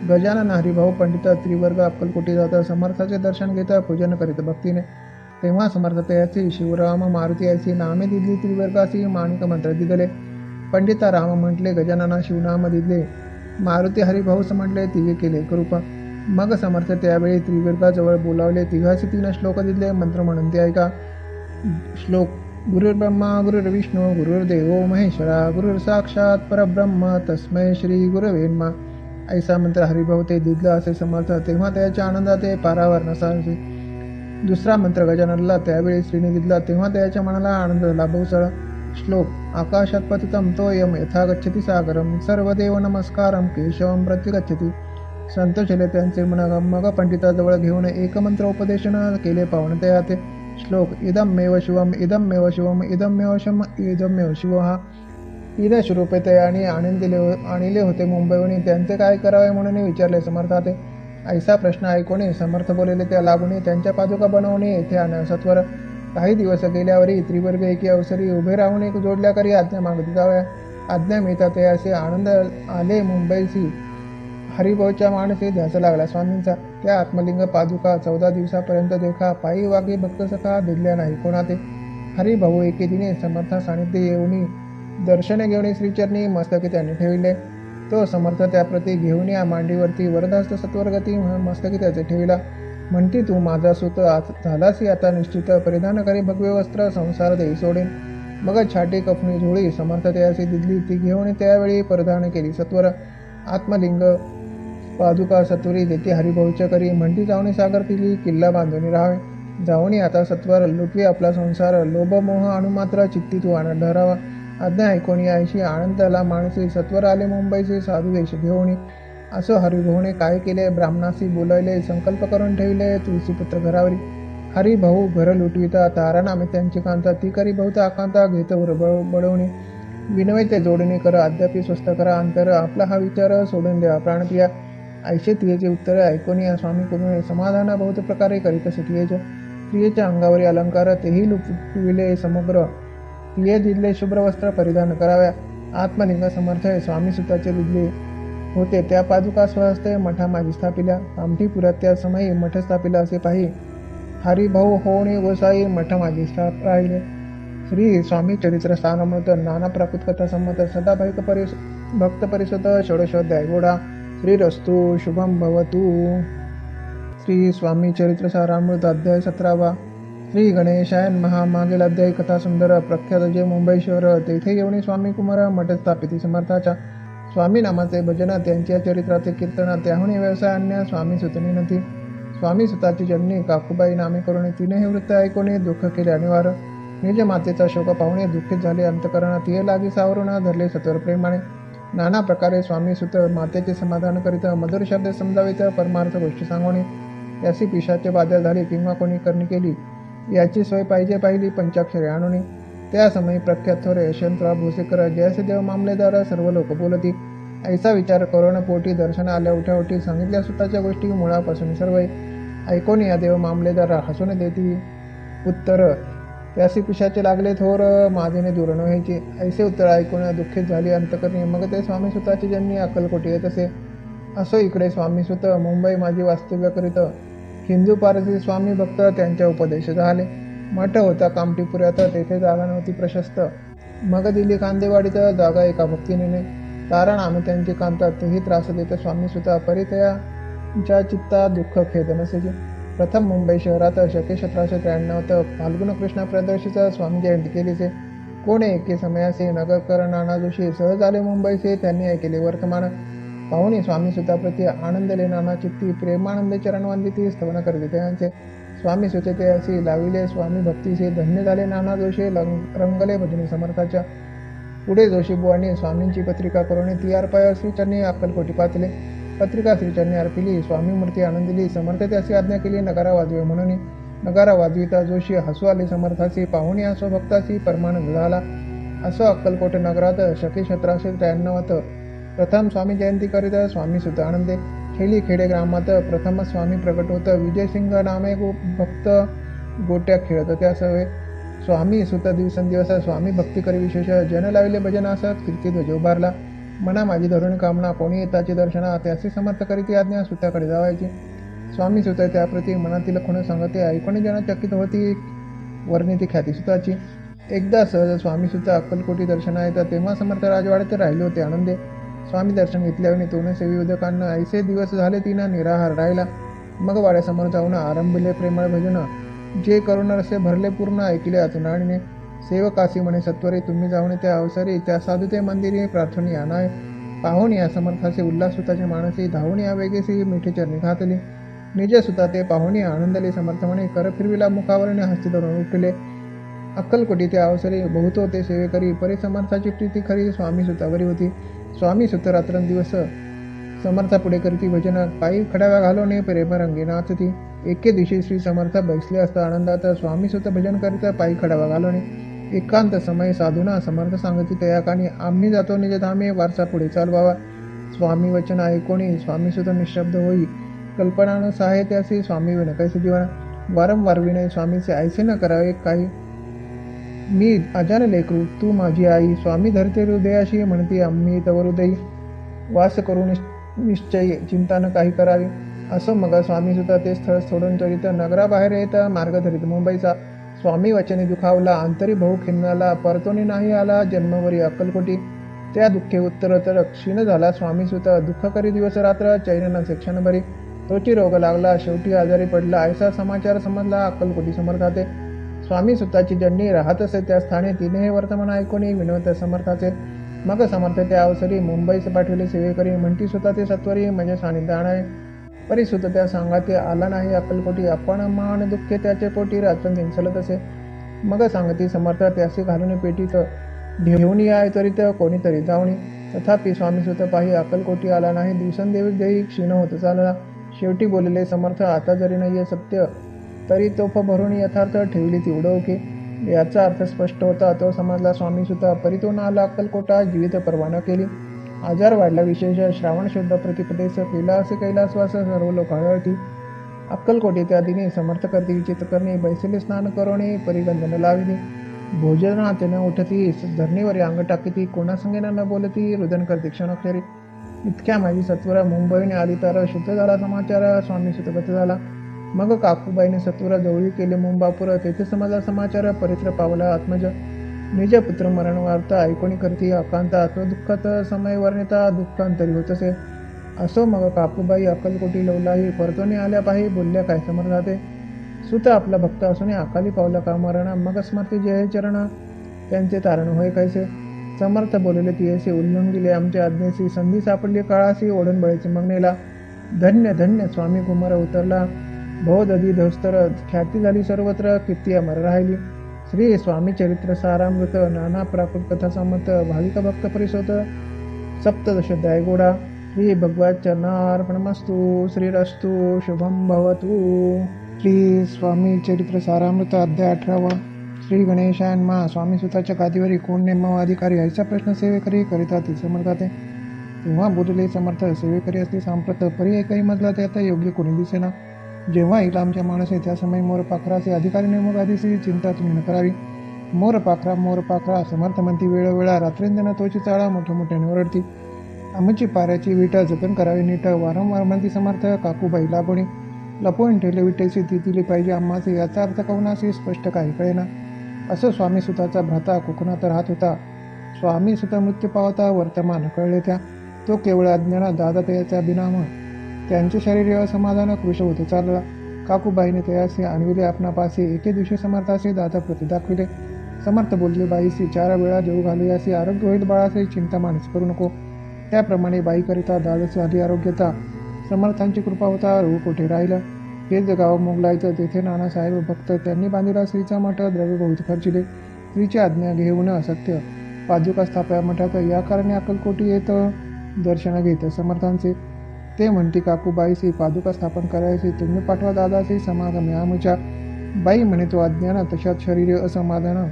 Speaker 1: गजानन हरिभाऊ पंडित त्रिवर्ग अक्कलकोटी जात समर्थाचे दर्शन घेता पूजन करीत भक्तीने. तेव्हा समर्थ तयाची शिवराम मारुती ऐसी नामे दिली त्रिवर्गासी माणिक मंत्र दिदले. पंडिता राम म्हटले गजानना शिवनाम दिले. मारुती हरिभाऊस म्हटले तिघे केले कृपा. मग समर्थ त्यावेळी त्रिवर्गाजवळ बोलावले. तिघासी 3 श्लोक दिले मंत्र म्हणून ते ऐका. श्लोक. गुरुर्ब्रह्मा गुरुर्विष्णू गुरुर्देवो महेश्वरा गुरुर साक्षात परब्रह्म तस्मै श्री गुरवे नमः. ऐसा मंत्र हरिभाऊ ते दिदला असे समर्थ. तेव्हा त्याच्या आनंदात ते पारावर नसावे. दुसरा मंत्र गजाननला त्यावेळी श्रीने दिदला. तेव्हा त्याच्या मनाला आनंद झाला बहुसळ. श्लोक. आकाशात पतितं तोयम यथा गच्छति सागरम सर्वदेव नमस्कारम केशवम प्रति गच्छति. संतोषले त्यांचे मन. मग पंडिताजवळ घेऊन एक मंत्र उपदेशन केले पाहुणे ते. श्लोक. इदमेव शिवम इदमेव शिवम इदमेव शम इदमेव शिव. हा 3 स्वरूपे तयाने आणले होते मुंबईहून. त्यांचे काय करावे म्हणून विचारले समर्थाते. ऐसा प्रश्न ऐकून समर्थ बोलले त्या लागून त्यांच्या पादुका बनवणे येथे आण सत्वर. काही दिवस गेल्यावरी त्रिवर्ग एकी अवसरी उभे राहून एक जोडल्या करी आज्ञा मागती जाव्या. आज्ञा मिळतात ते असे आनंद आले मुंबईसी. हरिभाऊच्या मानसी ध्यास लागला स्वामींचा. त्या आत्मलिंग पादुका 14 दिवसापर्यंत देखा. पायी वागे भक्त सखा दिल्या नाही कोणा ते. हरिभाऊ एके दिने समर्था सानिध्य येऊनी दर्शने घेऊन श्रीचरणी मस्तकी त्यांनी ठेविले. तो समर्थ त्याप्रती घेऊन या मांडीवरती वरदहस्त सत्वरगती मस्तकी त्याचे ठेविला. म्हणती तू माझा सुत झालासी आता निश्चित. परिधान करी भगवे वस्त्र संसार देई सोडेन. मग छाटी कफनी झोळी समर्थ त्याची दिदली. ती घेऊन त्यावेळी परिधान केली सत्वर. आत्मलिंग पादुका सत्वरी देते हरिभाऊच्या करी. म्हणती जाऊन सागर तिली किल्ला बांधून राहावे. जाऊनी आता सत्वर लुटवी आपला संसार, लोभमोह अणुमात्र चित्ती तू धरावा. आज्ञा ऐकोणी ऐशी आनंदाला माणसे, सत्वर आले मुंबईचे साधू देश घेऊनी. असो हरिभाऊने काय केले, ब्राह्मणासी बोलवले, संकल्प करून ठेवले तुळशीपुत्र घरावरी. हरी भाऊ घर लुटविता, तारा नामे त्यांची कांता, ती करी बहुता आकांता, घेत बळवणी. विनवे ते जोडणी कर, अद्यापि स्वस्त करा अंतर, आपला हा विचार सोडून द्या प्राणप्रिया. ऐशे तियेचे उत्तर ऐकोनी स्वामी करून समाधान बहुत प्रकारे करीत तियेच्या. स्त्रियेच्या अंगावरील अलंकार तेही लुटविले समग्र, तिये दिले शुभ्र वस्त्र परिधान कराव्या. आत्मलिंग समर्थ स्वामी सुताचे दिले होते, त्या पादुका स्वहस्ते मठा माझी स्थापिल्या. कामठीपुरात त्या समयी मठ स्थापिला असे पाही, हरिभाऊ होणे गोसाई मठ माझी राहिले. श्री स्वामी चरित्र सारामृत, नाना प्राकृत कथा संमत, सदा भक्त परिसुत, षोडशोध्याय गोडा. श्रीरस्तु शुभम भवतु. श्री स्वामी चरित्र सारामृत अध्याय 17वा. श्री गणेशायन महा. मागील अध्याय कथा सुंदर. प्रख्यात जे मुंबई शहर, तेथे येऊन स्वामी कुमार मठ स्थापिती समर्थाच्या. स्वामी नामाचे भजन, त्यांच्या चरित्राचे कीर्तन, त्याहुनी व्यवसाय अन्य स्वामी सुतनी नती. स्वामी सुताची जननी काकूबाई नामे करून तिने हे वृत्त ऐकून दुःख केले अनिवार्य. निज मातेचा शोक पाहुणे दुःखित झाले अंतकरण, तिये लागी सावरून धरले सत्वर प्रेमाने. नाना प्रकारे स्वामी सुत मातेचे समाधान करीत, मधुर शब्द समजावित, परमार्थ गोष्टी सांगणे. त्यासी पिशाचे बाधा झाले किंवा कोणी करणी केली, याची सोय पाहिली पंचाक्षरी आणून. त्या समयी प्रख्यात थोरे यशवंतराव भोसेकर, जयसे देव मामलेदार सर्व लोक बोलती. ऐसा विचार करून पोटी दर्शन आल्या उठ्याउठी सांगितल्या सुताच्या गोष्टी मुळापासून सर्व. ऐकून या देव मामलेदार हसून देती उत्तर, त्यासी पिशाचे लागले थोर, माझेने दूर न व्हायचे. ऐसे उत्तर ऐकून दुःखित झाली अंतकरणी. मग ते स्वामी सुताची जन्मी अक्कलकोटी येत असे. असो इकडे स्वामी सुत मुंबई माझी वास्तव्य करीत. हिंदू पारसी स्वामी भक्त त्यांच्या उपदेश झाले. मठ होता कामठीपुऱ्यात, तेथे जागा नव्हती प्रशस्त. मग दिली कांदेवाडीत जागा एका भक्तीने. कारण आम्ही त्यांची कांता, तेही त्रास देत स्वामी सुता, परितयाच्या चित्ता दुःख खेद नसेचे. प्रथम मुंबई शहरात शके 1793 फाल्गुन कृष्ण प्रदर्शीचा स्वामी जयंती केलीचे. कोणे एके समयासे नगरकर नाना जोशी सहज आले मुंबईचे, त्यांनी ऐकले वर्तमान. पाहुणे स्वामी सुताप्रती आनंदले नाना चित्ती, प्रेमानंद चरण वंदिती स्तवन करते त्यांचे. स्वामी सुते ते असे लाविले स्वामी भक्तीचे, धन्य झाले नाना जोशी, रंगले भजनी समर्थाच्या. पुढे जोशी बुवांनी स्वामींची पत्रिका करून ती अर्पाय श्रीचरणी अक्कलकोटी पातले. पत्रिका श्रीचरणी अर्पिली, स्वामी मूर्ती आनंदिली. समर्थ त्याची आज्ञा केली नगारा वाजवे म्हणून. नगारा वाजविता जोशी हसू आले समर्थाची, पाहुणे असो भक्ताची परमानंद झाला. असो अक्कलकोट नगरात शके 1793 प्रथम स्वामी जयंती करीत स्वामी सुत आनंदे. खेली खेडे ग्रामात प्रथम स्वामी प्रकट होत, विजयसिंग नामे भक्त गोट्या खेळत त्या सवे. स्वामी सुत दिवसेंदिवस स्वामी भक्ती करी विशेष, जन लाविले भजन असत कीर्ती ध्वज उभारला. मना माझी धरून कामना, कोणी येताची दर्शना, त्याचे समर्थ करीती आज्ञा सुताकडे जावायची. स्वामी सुत त्याप्रती मनातील खुण सांगते, ऐकून जन चकित होती वर्णिती ख्याती सुताची. एकदा सहज स्वामी सुत अक्कलकोटी दर्शना येतात, तेव्हा समर्थ राजवाड्यात राहिले होते आनंदे. स्वामी दर्शन घेतल्याने तोने सेवी उदकांना ऐसे दिवस झाले तिना निराहार राहिला. मग वाड्यासमोर जाऊन आरंभिले प्रेमळ भजन, जे करुण रसे भरले पूर्ण ऐकले अतुनाळीने. सेवकासी म्हणे सत्वरे, तुम्ही जाऊन त्या अवसरी त्या साधुते मंदिरी प्रार्थनी आणाय. पाहून या समर्थाचे उल्हास सुताचे मानसी, धावून या वेगेसी मिठी चरणी घातली. निज सुता ते पाहुणे आनंदले समर्थ म्हणे, कर फिरविला मुखावरने हस्ती धरून उठले. अक्कलकोटी त्या अवसरी बहुत होते सेवेकरी, परी समर्थाची प्रीती खरी स्वामी सुतावरी होती. स्वामी सुत रात्रंदिवस समर्था पुढे करीती भजन, पायी खडाव्या घालवणे प्रेमरंगी नाचती. एके दिवशी श्री समर्थ बैसले असता आनंदात, स्वामी सुत भजन करीत पायी खडावा घालवणे. एकांत समय साधूना समर्थ सांगती तयाकानी, आम्ही जातो निजधामे वारसा पुढे चालवावा. स्वामी वचन ऐकोणी स्वामी सुत निशब्द होई, कल्पनानं सहाय्य त्यासी स्वामी विनकायचे जीवन. वारंवार विनय स्वामीचे ऐसे न करावे काही, मी अजान लेकरू तू माझी आई. स्वामी धरते हृदयाशी म्हणती, आम्ही तवर हृदयी वास करू निश्चय, चिंता न काही करावी. असं मग स्वामी सुद्धा ते स्थळ सोडून त्वरित नगराबाहेर येत मार्ग धरीत मुंबईचा. स्वामी वचने दुखावला, अंतरी भाऊ खिन्नाला, परतोनी नाही आला जन्मवरी अक्कलकोटी. त्या दुःखे उत्तरोत्तर क्षीण झाला स्वामी सुत, दुःख करी दिवस रात्र चैन नसे क्षणभरी. तोची रोग लागला, शेवटी आजारी पडला, ऐसा समाचार समजला अक्कलकोटी समर्थाते. स्वामी सुताची जन्नी राहत असे त्या स्थानी, तिने हे वर्तमान ऐकून विनवत समर्थाचे. मग समर्थ त्या अवसरी मुंबईस पाठविले सेवेकरी, म्हणती सुता ते सत्वरी म्हणजे सानिध्य आणावे. परिसुत त्या सांगाती आला नाही अक्कलकोटी, आपण मान दुःखे त्याचे पोटी, रात्र दिनसलत असे. मग सांगती समर्थ त्यासी घालून पेटीत, घेऊन याय त्वरित कोणीतरी जाऊनी. तथापि स्वामी सुत पाही अक्कलकोटी आला नाही, दिवसेंदिवस देही क्षीण होत चालला. शेवटी बोलले समर्थ, आता जरी नाहीये सत्य तरी तोफ भरून यथार्थ ठेवली ती उडवके. याचा अर्थ स्पष्ट होता, तो समजला स्वामी सुता. परितून आला अक्कलकोटा, जीवित परवाना केली. आजार वाढला विशेष, श्रावण शुद्ध प्रतिपदेस, केला असे कैलासवास, सर्व लोक हळहळती. अक्कलकोटी त्या दिनी समर्थ करती विचित्र करणे, बैसले स्नान करोणे, परिगंधन लाविली. भोजनात न उठती, धरणीवर अंग टाकीती, कोणासंगेना न बोलती, रुदन करते क्षणाक्षरी. इतक्या माझी सत्वरा मुंबईने आली तर शुद्ध झाला समाचार, स्वामी सुतगत झाला. मग काकूबाईने सत्वरा जवळी केले मुंबापूर, तेथे समजला समाचार, परित्र पावला आत्मज. निज पुत्र मरण वार्ता ऐकोणी करती अकांत, आत्मदुःखात समय वर्णिता, दुःखांतरी होत असे. असो मग काकूबाई अक्कलकोटी लवलाही, परतोनी आल्या पाही, बोलल्या काय समर्थाते. सुत आपला भक्त असून अकाली पावला का मरण, मग स्मरती जय चरण, त्यांचे तारण होय कैसे. समर्थ बोलले तियेसे, उल्लंघिले आमच्या आज्ञेसी, संधी सापडली काळासी, ओढून बळीचे मग नेला. धन्य धन्य स्वामी कुमार उतरला, भवदधी धोस्तर, ख्याती झाली सर्वत्र, कीर्ती अमर राहिली. श्री स्वामी चरित्र सारामृत, नाना प्राकृत कथा समत, भाविक भक्त परिसोत, सप्तदश गोडा. श्री भगवत चरणार्पणमस्तु. श्रीरस्तु शुभम भवतु. श्री स्वामी चरित्र सारामृत, अध्याय 18. श्री गणेशायन मा. स्वामी सुताच्या गादीवरी कोण नेमावा अधिकारी, ऐसा प्रश्न सेवेकरी करिता ते समर्थाते. तेव्हा बोलले समर्थ, सेवेकरी असते सांप्रत, परी एकही मजला त्यात योग्य कोणी दिसेना. जेव्हा येईल आमच्या माणसे त्या समय मोर पाखराचे अधिकारी नेमक आधीची चिंता तुम्ही न करावी. मोर पाखरा समर्थ म्हणती वेळोवेळा, रात्रींदिन तोची चाळा मोठ्या मोठ्याने ओरडती. आमची पाऱ्याची विट जतन करावी नीट, वारंवार म्हणती समर्थ. काकूबाई लागोणी लपवून ठेवले विटेची ती दिली पाहिजे आम्हाचे, याचा अर्थ कवनाशी स्पष्ट काही कळेना. असं स्वामी सुताचा भ्राता कोकणात राहत होता. स्वामी सुता मृत्यू पावता वर्तमान कळले त्या, तो केवळ अज्ञाना दादा तयाचा बिनाम, त्यांचे शरीर असमाधान कृश होते चालला. काकूबाईने तयासे आणविले आपणापासे, एके दिवशी समर्थासे दादा प्रति दाखविले. समर्थ बोलले, बाईसी 4 वेळा जेव घालू यासी, आरोग्य होईल बाळासे, चिंता माणूस करू नको. त्याप्रमाणे बाईकरिता दादाचे आली आरोग्यता. समर्थांची कृपा होता, रोग कोठे राहिलं. हेच गाव मोगलायचं, तेथे नानासाहेब भक्त, त्यांनी बांधिला श्रीचा मठ, द्रव्य बहुत खर्चिले. श्रीची आज्ञा घेऊन असत्य पादुका स्थापया मठात, या कारणे अक्कलकोटी येत दर्शन घेत समर्थांचे. ते म्हणती काकूबाईसी, पादुका स्थापन करायचे, तुम्ही पाठवा दादाशी समागम आमच्या. बाई म्हणे, तो अज्ञान तशात शरीर असमाधान,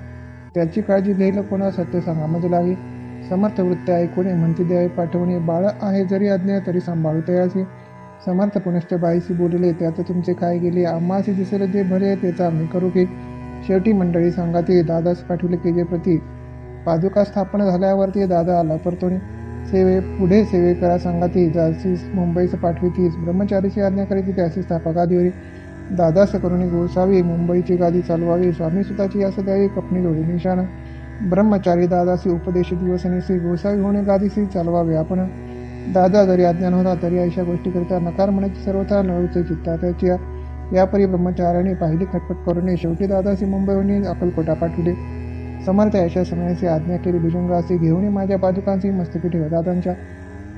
Speaker 1: त्याची काळजी घेईल कोणा, सत्य सांगा मज लावी. समर्थ वृत्त ऐकून म्हणती द्यावे पाठवणे, बाळ आहे जरी अज्ञा तरी सांभाळू तयासी. समर्थ पुनश्च बाईशी बोलले, त्यात तुमचे काय गेले, आम्हासी दिसेल जे भले त्याचा आम्ही करू की. शेवटी मंडळी सांगाती, दादास पाठविले की जे प्रती. पादुका स्थापन झाल्यावरती दादा आला परतोणी. पुढे सेवे करा सांगाती, जासी मुंबईस पाठवितीस, ब्रह्मचारीची आज्ञा करीती त्याची स्थापक गादीवरी. दादास करुणी गोसावी, मुंबईची गादी चालवावी, स्वामी सुताची असं द्यावी, कपणी जोडी निशाण. ब्रह्मचारी दादासी उपदेश दिवसनीसी, गोसावी होणे गादीसी चालवावे आपण. दादा जरी अज्ञान होता तरी अशा गोष्टी करता नकार म्हणायची सर्वथा नळूचे चित्ता त्याची. यापरी ब्रह्मचार्याने पाहिली खटपट करूने शेवटी दादासी मुंबईहून अक्कलकोटा पाठविले. समर्थ अशा समयाची आज्ञा केली, भुजंगासी घेऊन माझ्या पादुकांची मस्तकी ठेवा दादांच्या.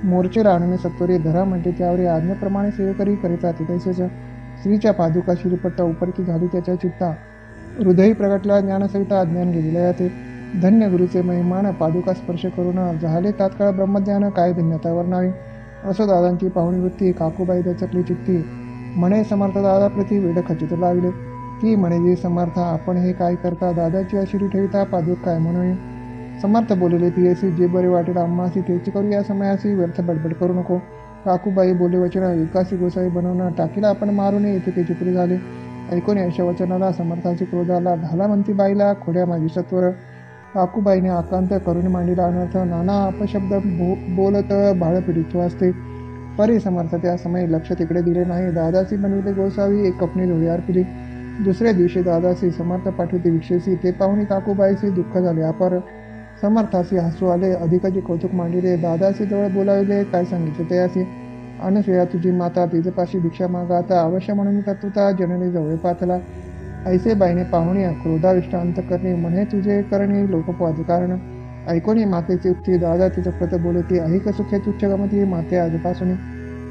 Speaker 1: मोर्चे राहणे सत्वरे धरा म्हणते त्यावरी, आज्ञेप्रमाणे सेवेकरी करिता तैसेच. श्रीच्या पादुका शिरपट्टा उपरती घाली त्याच्या चित्ता, हृदयी प्रगटला ज्ञानसहिता अज्ञान गेलेल्या ते. धन्य गुरुचे महिमान, पादुका स्पर्श करून झाले तात्काळ ब्रह्मज्ञान, काय धन्यता वर्णावी. असो दादांची पाहुणी वृत्ती, काकूबाई दचकली चित्ती, म्हणे समर्थ दादा प्रति वेड खचित लावले. ती म्हणे, जे समर्थ आपण हे काय करता, दादाची अशिरी ठेविता पादुक काय म्हणून. समर्थ बोलले, पियसी जे बरे वाटेल आम्हासी तेच करू, या समयासी व्यर्थ बडबड करू नको. काकूबाई बोले वचन, एकासी गोसाई बनवणं, टाकीला आपण मारून येथे ते चुपरी झाले. ऐकून अशा वचनाला समर्थाची क्रोध आला, घाला म्हणती बाईला खोड्या माझी सत्वर. काकूबाईने आकांत करून मांडीला अनर्थ, नाना अपशब्द बोलत बाळ पीडित वाचते. परी समर्थ त्या समय लक्ष तिकडे दिले नाही. दादासी बनविले गोसावी, एक कपणी जोडी अर्पिली. दुसऱ्या दिवशी दादासी समर्थ पाठविते विक्षेसी, ते पाहुणी काकूबाईसी दुःख झाले अपार. समर्थासी हसू आले, अधिकाची कौतुक मांडिले. दादासी जवळ बोलाविले, काय सांगितले तयासी. अनुसया तुझी माता, तिजपाशी भिक्षा मागा आता, अवश्य म्हणून तत्वता जननी जवळ पाथला. ऐसे बाईने पाहुणी क्रोधाविष्ट अंत करणे, म्हणे तुझे करणे लोकपाद कारण. ऐकोनी मातेची उक्ती, दादा तिचं प्रत बोलती, ऐक सुखे तुच्छ गमती माते आजपासून.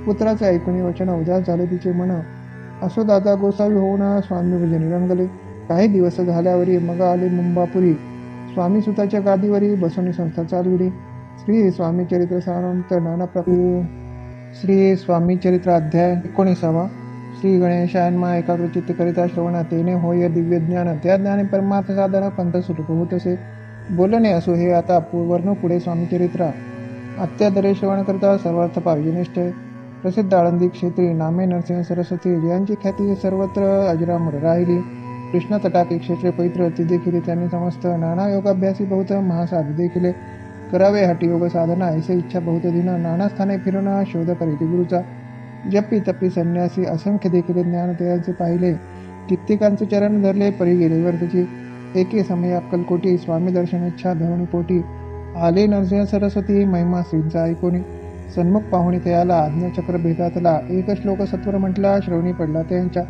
Speaker 1: पुत्राचे ऐकून वचन उदास झाले तिचे मन. असो दादा गोसावी होऊन स्वामी भजनी रंगले. काही दिवस झाल्यावरी मग आले मुंबापुरी. स्वामी सुताच्या गादीवरी बसवणी संस्था चालविली. श्री स्वामी चरित्र सारांत नाना श्री स्वामी चरित्र अध्याय 19. श्री गणेशायनमा एकाग्रचित्त करिता श्रवण तेने होय दिव्य ज्ञान. त्या ज्ञाने परमार्थ साधन पंथ सुलभ होत असे. बोलणे असो हे आता वर्ण पुढे स्वामी चरित्र. अत्यादरे श्रवण करता सर्वार्थ पाहिजे निश्चय. प्रसिद्ध आळंदी क्षेत्री नामे नरसिंह सरस्वती, ज्यांची ख्याती सर्वत्र अजरामर राहिली. कृष्ण तटाके क्षेत्रे पवित्र ती देखील त्यांनी समस्त. नाना योगाभ्यासी बहुत महासाधू देखील. करावे हटी योग साधना ऐसे इच्छा बहुत दिन. नाना स्थाने फिरून शोध करीती गुरुचा. जप्पी तप्पी संन्यासी असंख्य देखील ज्ञान त्यांचे पाहिले. कित्येकांचे चरण धरले परी गेले व्यर्थची. एके समय अक्कलकोटी स्वामी दर्शन इच्छा धवणी पोटी. आले नरसिंह सरस्वती महिमा श्रींचा ऐकोनी. सन्मुख पाहुणी तयाला आज्ञाचक्र भेदातला. एक श्लोक सत्वर म्हटला श्रवणी पडला त्यांच्या.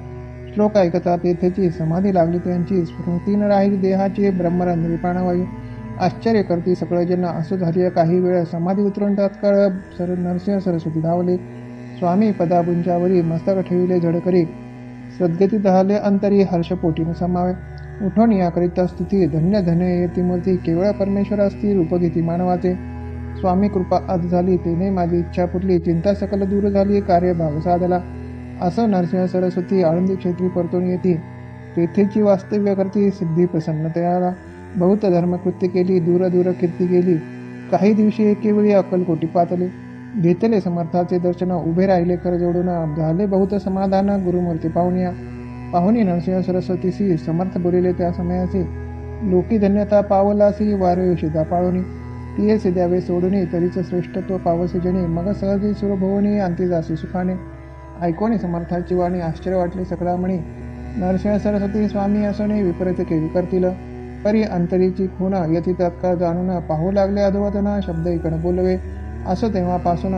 Speaker 1: श्लोक ऐकता तेथेची समाधी लागली त्यांची. स्मृती न राहिली देहाची ब्रह्मरंध्री प्राणवायू. आश्चर्य करती सकळ जन. असो झाली काही वेळ समाधी उतरून तात्काळ नरसिंह सरस्वती धावले. स्वामी पदाबुंजावरी मस्तक ठेविले झडकरी. सद्गती दहाले अंतरी हर्षपोटीने समावे. उठून याकरिता स्तुती धन्य धन्य येती मूर्ती. केवळ परमेश्वर असती रूप घेती मानवाचे. स्वामी कृपा आज झाली तेने माझी इच्छा फुटली. चिंता सकल दूर झाली कार्यभाग साधला. असं नरसिंह सरस्वती आळंदी क्षेत्री परतून येती. तेथेची वास्तव्य करती सिद्धी प्रसन्नतेला. बहुत धर्मकृत्य केली दूर दूर कीर्ती गेली. काही दिवशी एकेवेळी अक्कलकोटी पातले. घेतले समर्थाचे दर्शन उभे राहिले कर जोडून. झाले बहुत समाधान गुरुमूर्ती पाहुनिया. पाहुणी नरसिंह सरस्वतीसी समर्थ बोलिले त्या समयासी. लोकी धन्यता पावलासी वारयोषिता पाळोनी. तिये द्यावे सोडून तरीच श्रेष्ठत्व पावसे जणी. मग सहजी सुरभवनी अंती जासी सुखाने. ऐकोनी समर्थाची वाणी आश्चर्य वाटले सकळामणी. नरसिंह सरस्वती स्वामी असोने विपरीत केली करतील. परी अंतरीची खूण यती तत्काळ जाणून. पाहू लागले अधोवतना शब्द इकडं बोलवे. असं तेव्हापासून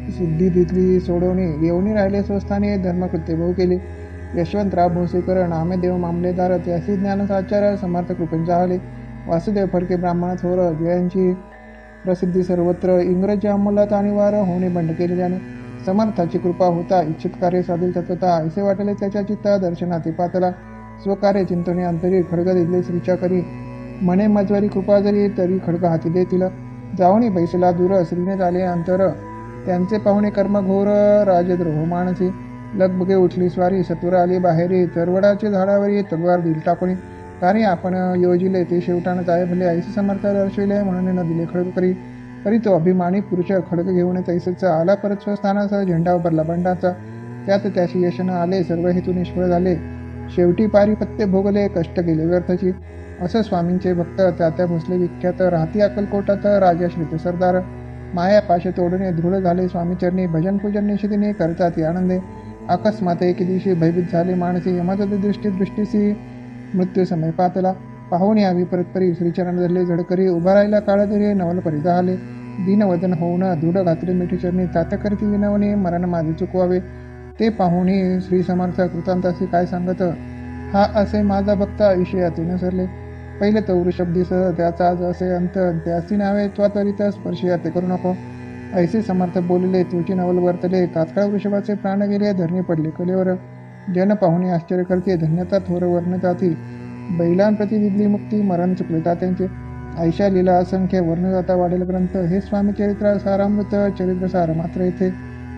Speaker 1: सिद्धी दितली सोडवणी. येऊनी राहिले स्वस्थानी धर्मकृत्य बहु केले. यशवंतराव भोसेकर नामेदेव मामलेदार त्यासी ज्ञानसाचार समर्थ कृपेन जाहले. वासुदेव फडके ब्राह्मण थोर जयांची प्रसिद्धी सर्वत्र. इंग्रजी अंमलात आणीवार होणे बंड केले ज्याने. समर्थाची कृपा होता इच्छित कार्य साधील तत्वता. ऐसे वाटले त्याच्या चित्ता दर्शनाती पातला. स्वकार्य चिंतने अंतरी खडग दिले श्रीच्या करी. म्हणे मजवारी कृपा जरी तरी खडग हाती देतील. जाऊनी बैसला दूर श्रीने झाले अंतर. त्यांचे पाहुणे कर्मघोर राजद्रोह मानसी. लगबगे उठली स्वारी सत्वर आली बाहेरी. तरवडाचे झाडावरी तलवार दिल टाकून. कार्य आपण योजिले ते शेवटानं जाय भले. ऐसे समर्थ दर्शविले म्हणून न दिले खडग करी. तरी तो अभिमानी पुरुष खडग घेऊन तैसेच आला परत स्वस्थानाचा. झेंडा उभारला बंडाचा. त्यात त्याशी यश न आले. सर्व हेतू निष्फळ झाले. शेवटी पारिपत्य भोगले कष्ट गेले व्यर्थची. असं स्वामींचे भक्त त्या भोसले विख्यात. राहती अक्कलकोटात राजाश्रित सरदार. माया पाशे तोडणे दृढ झाले स्वामीचरणी. भजन पूजन निषेधीने करतात आनंदे. अकस्मात एके दिवशी भयभीत झाले माणसे. यमदूत दृष्टीसी मृत्यू समय पातला. पाहून या विपरीत परी श्रीचरण धरले झडकरी. उभा राहिला काळधरी नवल परी झाले. दीनवदन होऊन धूढ घातले मिठी चरणी. तात करती विनवणे मरण माझे चुकवावे. ते पाहुणी श्री समर्थ कृतांतासी काय सांगत. हा असे माझा भक्त विषयाचे नसरले. पहिले तो वृषभ दिस त्याचा आज असे अंत. त्यासी नावे त्वात्वरित स्पर्शयाते करू नको. ऐसे समर्थ बोलले तुझी नवल वर्तले. तात्काळ वृषभाचे प्राण गेले धरणी पडले कलेवर. जन पाहुणे आश्चर्य करते धन्यता थोर वर्णताती. बैलांप्रती दिली मुक्ती मरण चुकले तात्यांचे. ऐशा लीला असंख्य वर्णदाता वाढेल ग्रंथ. हे स्वामी चरित्र सारामृत चरित्र सार मात्र येथे.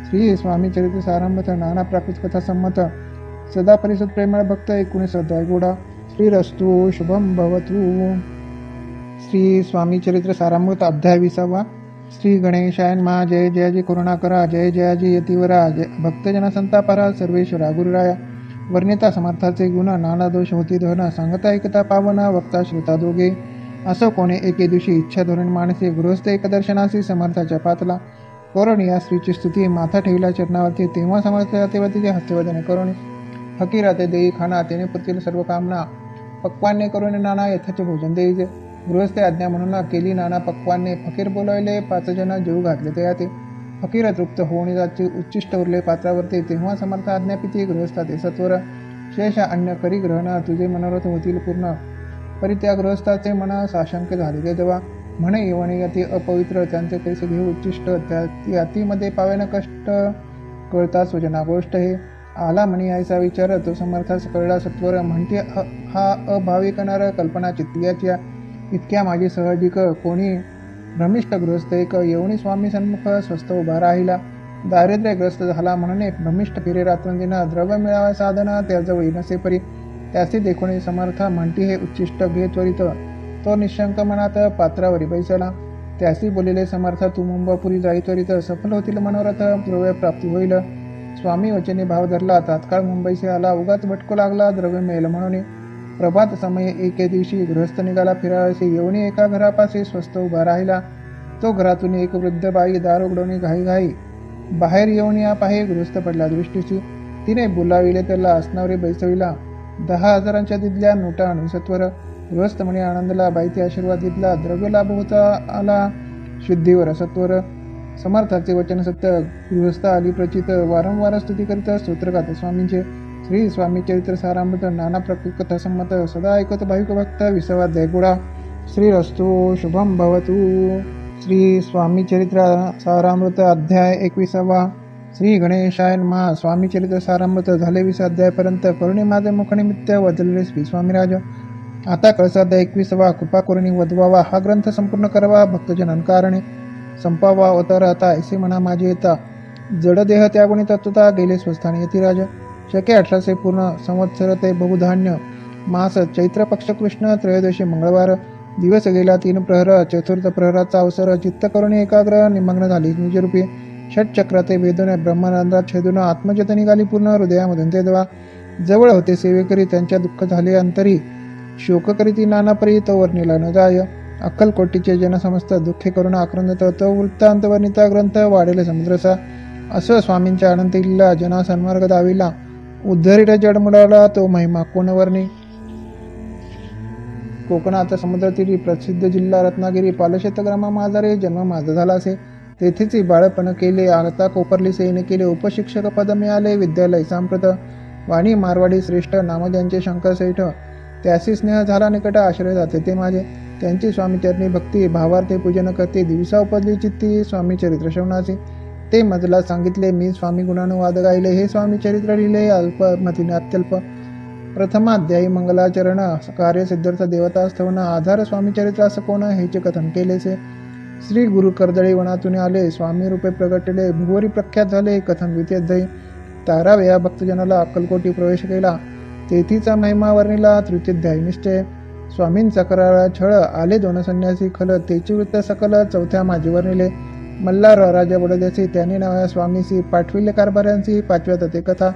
Speaker 1: श्री स्वामी चरित्र सारामृत नाना प्राकृत कथा संमत. सदा परिसद प्रेमळ भक्त 19 अध्याय गोडा. श्रीरस्तु शुभम भवतु. श्री स्वामी चरित्र सारामृत अध्याय 20. श्री गणेशायन मा. जय जयाजी करुणाकरा. जय जयाजी यतिवरा. भक्तजन संतापरा सर्वेश्वरा गुरुराया. वर्णिता समर्थाचे गुण नाना दोष होती दहन. सांगता ऐकता पावना वक्ता श्रोता दोघे. असं कोणे एके दिवशी इच्छा धोरण माणसे. गृहस्थ एक दर्शनासी समर्थाच्या पातला. करुणी या स्त्रीची स्तुती माथा ठेवला चरणावरती. तेव्हा समर्थ तेव्हा तिचे हस्त्यवदने करुणी. फकीरा ते देई खाना तेने पुरतील सर्व कामना. पक्वाने करुणे नाना यथाचे भोजन देईचे. गृहस्थे आज्ञा म्हणून केली नाना पक्वाने. फकीर बोलावले 5 जण जेऊ घातले त्या ते. फकीर तृप्त होऊन जाचे उच्चिष्ट उरले पात्रावरती. तेव्हा समर्थ आज्ञापिती गृहस्था ते सत्वर. शेष अन्न करी ग्रहण तुझे मनोरथ होतील पूर्ण. परी त्या गृहस्थाचे मन साशंक झाले जेव्हा. म्हणे येवणे अति अपवित्र त्यांचे कैसे घेऊ उच्चिष्ट अतिमध्ये पावेन कष्ट कळता सुजना गोष्ट हे आला म्हणे ऐसा विचार तो समर्थास कळला सत्वर म्हणते हा अभावी करणार कल्पना चित्तियाच्या इतक्या माझी सहजिक कोणी भ्रमिष्ट गृहस्थ एक येवणी स्वामी सन्मुख स्वस्थ उभा राहिला दारिद्र्यग्रस्त झाला म्हणून भ्रमिष्ठ फिरे रात्रंदिना द्रव्य मिळावा साधना त्याजवळ नसे परी त्याचे देखून समर्थ म्हणती हे उच्चिष्ट घे त्वरित तो निशंक मनात पात्रावरी बैसला त्यासी बोलिले समर्थ तू मुंबापुरी जाई त्वरित सफल होतील मनोरथ द्रव्य प्राप्ती होईल स्वामी वचने भाव धरला तात्काळ मुंबईसे आला उगाच भटकू लागला द्रव्य मिळेल म्हणून प्रभात समय एके दिवशी गृहस्थ निघाला फिरावयाचे येऊनी एका घरापाशी स्वस्त उभा राहिला तो घरातून एक वृद्ध बाई दार उघडवणे घाई बाहेर येऊन या पाहे गृहस्थ पडला दृष्टीची तिने बोलाविले त्याला असणारे बैसविला 10,000च्या दिदल्या नोटा आणि सत्वर गृहस्थ म्हणे आनंदला बाईचे आशीर्वाद दिला द्रव्य लाभ होता आला शुद्धीवर सत्वर समर्थाचे वचन सत्य गृहस्थ आली प्रचित वारंवार स्तुती करीत स्तोत्रगात स्वामींचे श्री स्वामी चरित्र सारामृत नाना प्रकृत कथा संमत सदा ऐकत भाविक भक्त विसवाध्याय गुडा श्री रस्तु शुभम भवतु श्री स्वामी चरित्र सारामृत अध्याय 21 श्री गणेशाय नमः स्वामी चरित्र सारामृत झाले 20 अध्यायापर्यंत पौर्णिमाचे मुखनिमित्त वदलले श्री स्वामीराज आता कळसाध्याय 21 कृपा करुणी वधवावा हा ग्रंथ संपूर्ण करावा भक्तजन कारणे संपावा अवतार आता ऐसे म्हणा माझे येता जडदेह त्यागुणी तत्वता गेले स्वस्थानी यतिराज शके 1800 पूर्ण संवत्सर ते बहुधान्य मास चैत्र पक्ष कृष्ण त्रयोदशी मंगळवार दिवस गेला 3 प्रहर चतुर्थ प्रहराचा अवसर चित्त करून एकाग्र निमग्न झाली निजरूपी षटचक्र ते वेदून ब्रह्मानंदात छेदून आत्मजत निघाली पूर्ण हृदयामधून ते देवा जवळ होते सेवेकरी त्यांच्या दुःख झाले अंतरी शोक करीती नानापरी तो वर्णिला न जाय अक्कलकोटीचे जन समस्त दुःखे करून आक्रंदित तो वृत्तांत वर्णिता ग्रंथ वाढेल समुद्रसा असं स्वामींच्या अनंत इल्ला जना सन्मार्ग दाविला उद्धरीत जड मुडाला तो महिमा कोण वर्णी कोकणात समुद्रतीरी प्रसिद्ध जिल्हा रत्नागिरी पालशेत ग्रामा माझारे जन्म माझा झाला असे तेथेच बाळपण केले आता कोपरली सेने केले उपशिक्षक पद मिळाले विद्यालय सांप्रत वाणी मारवाडी श्रेष्ठ नाम ज्यांचे शंकर सेठ त्याशी स्नेह झाला निकट आश्रय जाते ते माझे त्यांची स्वामीचरणी भक्ती भावार्थे पूजन करते दिवसा उपजली चित्ती स्वामी चरित्र श्रवणाचे ते मजला सांगितले मी स्वामी गुणानुवाद गायले हे स्वामी चरित्र लिहिले अल्पमतीने अत्यल्प प्रथमाध्यायी मंगलाचरण कार्य सिद्धार्थ देवता स्थवन आधार स्वामी चरित्र असं कोण हेचे कथन केलेसे श्री गुरु कर्दळी वनातून आले स्वामी रूपे प्रगटले भुवरी प्रख्यात झाले कथन द्वितीय तारावे या भक्तजनाला अक्कलकोटी प्रवेश केला तेथीचा महिमा वर्णिला तृतीय निश्चय स्वामींचा कराळा छळ आले 2 संन्यासी खल तेची वृत्त सकल चौथ्या माझी वर्णिले मल्हार राजा बडोद्यासी त्यांनी नाव्या स्वामीसी पाठविले कारभाऱ्यांची 5व्यात ते कथा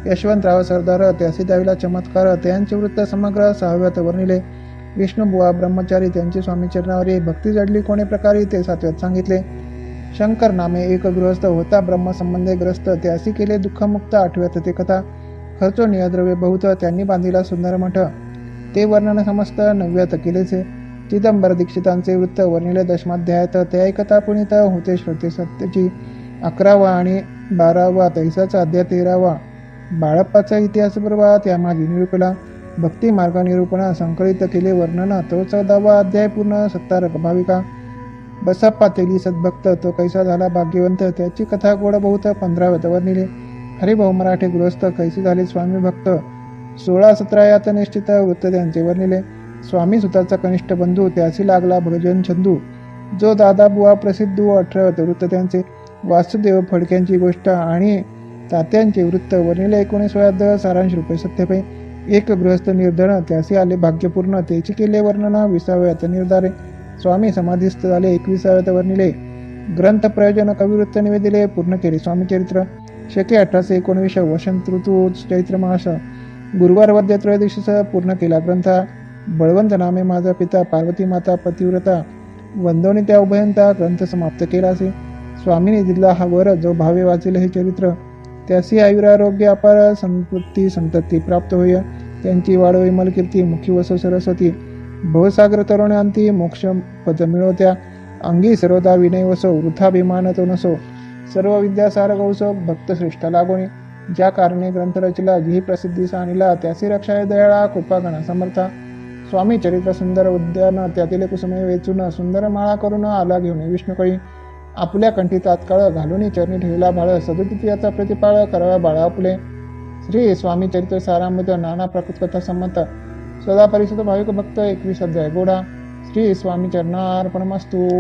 Speaker 1: यशवंतराव सरदार त्यासी द्याविला चमत्कार त्यांचे वृत्त समग्र 6व्यात वर्णिले विष्णुबुवा ब्रह्मचारी त्यांची स्वामी चरणावरी भक्ती जडली कोणे प्रकारे ते 7व्यात सांगितले शंकर नामे एक गृहस्थ होता ब्रह्मसंबंधे ग्रस्त त्यासी केले दुःखमुक्त 8व्यात ते कथा खर्चो नियद्रव्य बहुत त्यांनी बांधिला सुंदर मठ ते वर्णन समस्त 9व्यात केलेचे चिदंबर दीक्षितांचे वृत्त वर्णिले 10माध्यायात ते ऐकता पुनित होते श्रोते सत्यची 11वा आणि 12वा तैसाचा अध्याय 13वा बाळप्पाचा इतिहास बरोबर त्या माझी निरूपला भक्ती मार्ग निरूपण संकलित केले वर्णन तो 14वा अध्याय पूर्ण 70 भाविका बसप्पा तेली सद्भक्त तो कैसा झाला भाग्यवंत त्याची कथा गोड बहुत 15व्यात वर्णिले हरिभाऊ मराठे गृहस्थ कैसे झाले स्वामी भक्त 16-17 यात निश्चित वृत्त त्यांचे वर्णिले स्वामी सुताचा कनिष्ठ बंधू त्यासी लागला भजन छंदू जो दादा बुवा प्रसिद्ध 18व्यात वृत्त त्यांचे वासुदेव फडक्यांची गोष्ट आणि तात्यांचे वृत्त वर्णिले 19व्यात सारांश रुपये सत्यपै एक गृहस्थ निर्धन त्यासी आले भाग्यपूर्ण त्याची केले वर्णन 20व्यात निर्धारे स्वामी समाधीस्थ झाले 21व्यात वर्णिले ग्रंथ प्रयोजन कविवृत्त निवेदिले पूर्ण केले स्वामी चरित्र शके 1819 वसंत ऋतू चैत्र मास गुरुवार वद्य त्रयोदशीसह पूर्ण केला ग्रंथ बळवंत नामे माझा पिता पार्वती माता पतिव्रता वंदवणी त्या उभयंता ग्रंथ समाप्त केला असे स्वामीने दिला हा वर जो भावे वाचेल हे चरित्र त्यासी आयुरारोग्य अपार संपत्ती संतती प्राप्त होय त्यांची वाढ विमल कीर्ती मुखी वसो सरस्वती भवसागर तरुण अंती मोक्ष पद मिळवत्या अंगी सर्वदा विनय वसो वृथाभिमान तो नसो सर्व विद्यासार गौसो भक्त श्रेष्ठ लागोनी ज्या कारणे ग्रंथ रचला जी प्रसिद्धीस आणला त्यासी रक्षाय दयाळा कृपागणा समर्था स्वामी चरित्र सुंदर उद्यान त्यातील कुसुमे वेचून सुंदर माळा करून आला घेऊन विष्णुकळी आपल्या कंठी तात्काळ घालून चरणी ठेवला भाळ सदुद्वितीयाचा प्रतिपाळ करावा बाळा आपले. श्री स्वामी चरित्र सारामृत नाना प्रकृत कथा संमत सदा परिसुत भाविक भक्त 21 अध्याय गोडा. श्री स्वामी चरणार्पणमस्तु.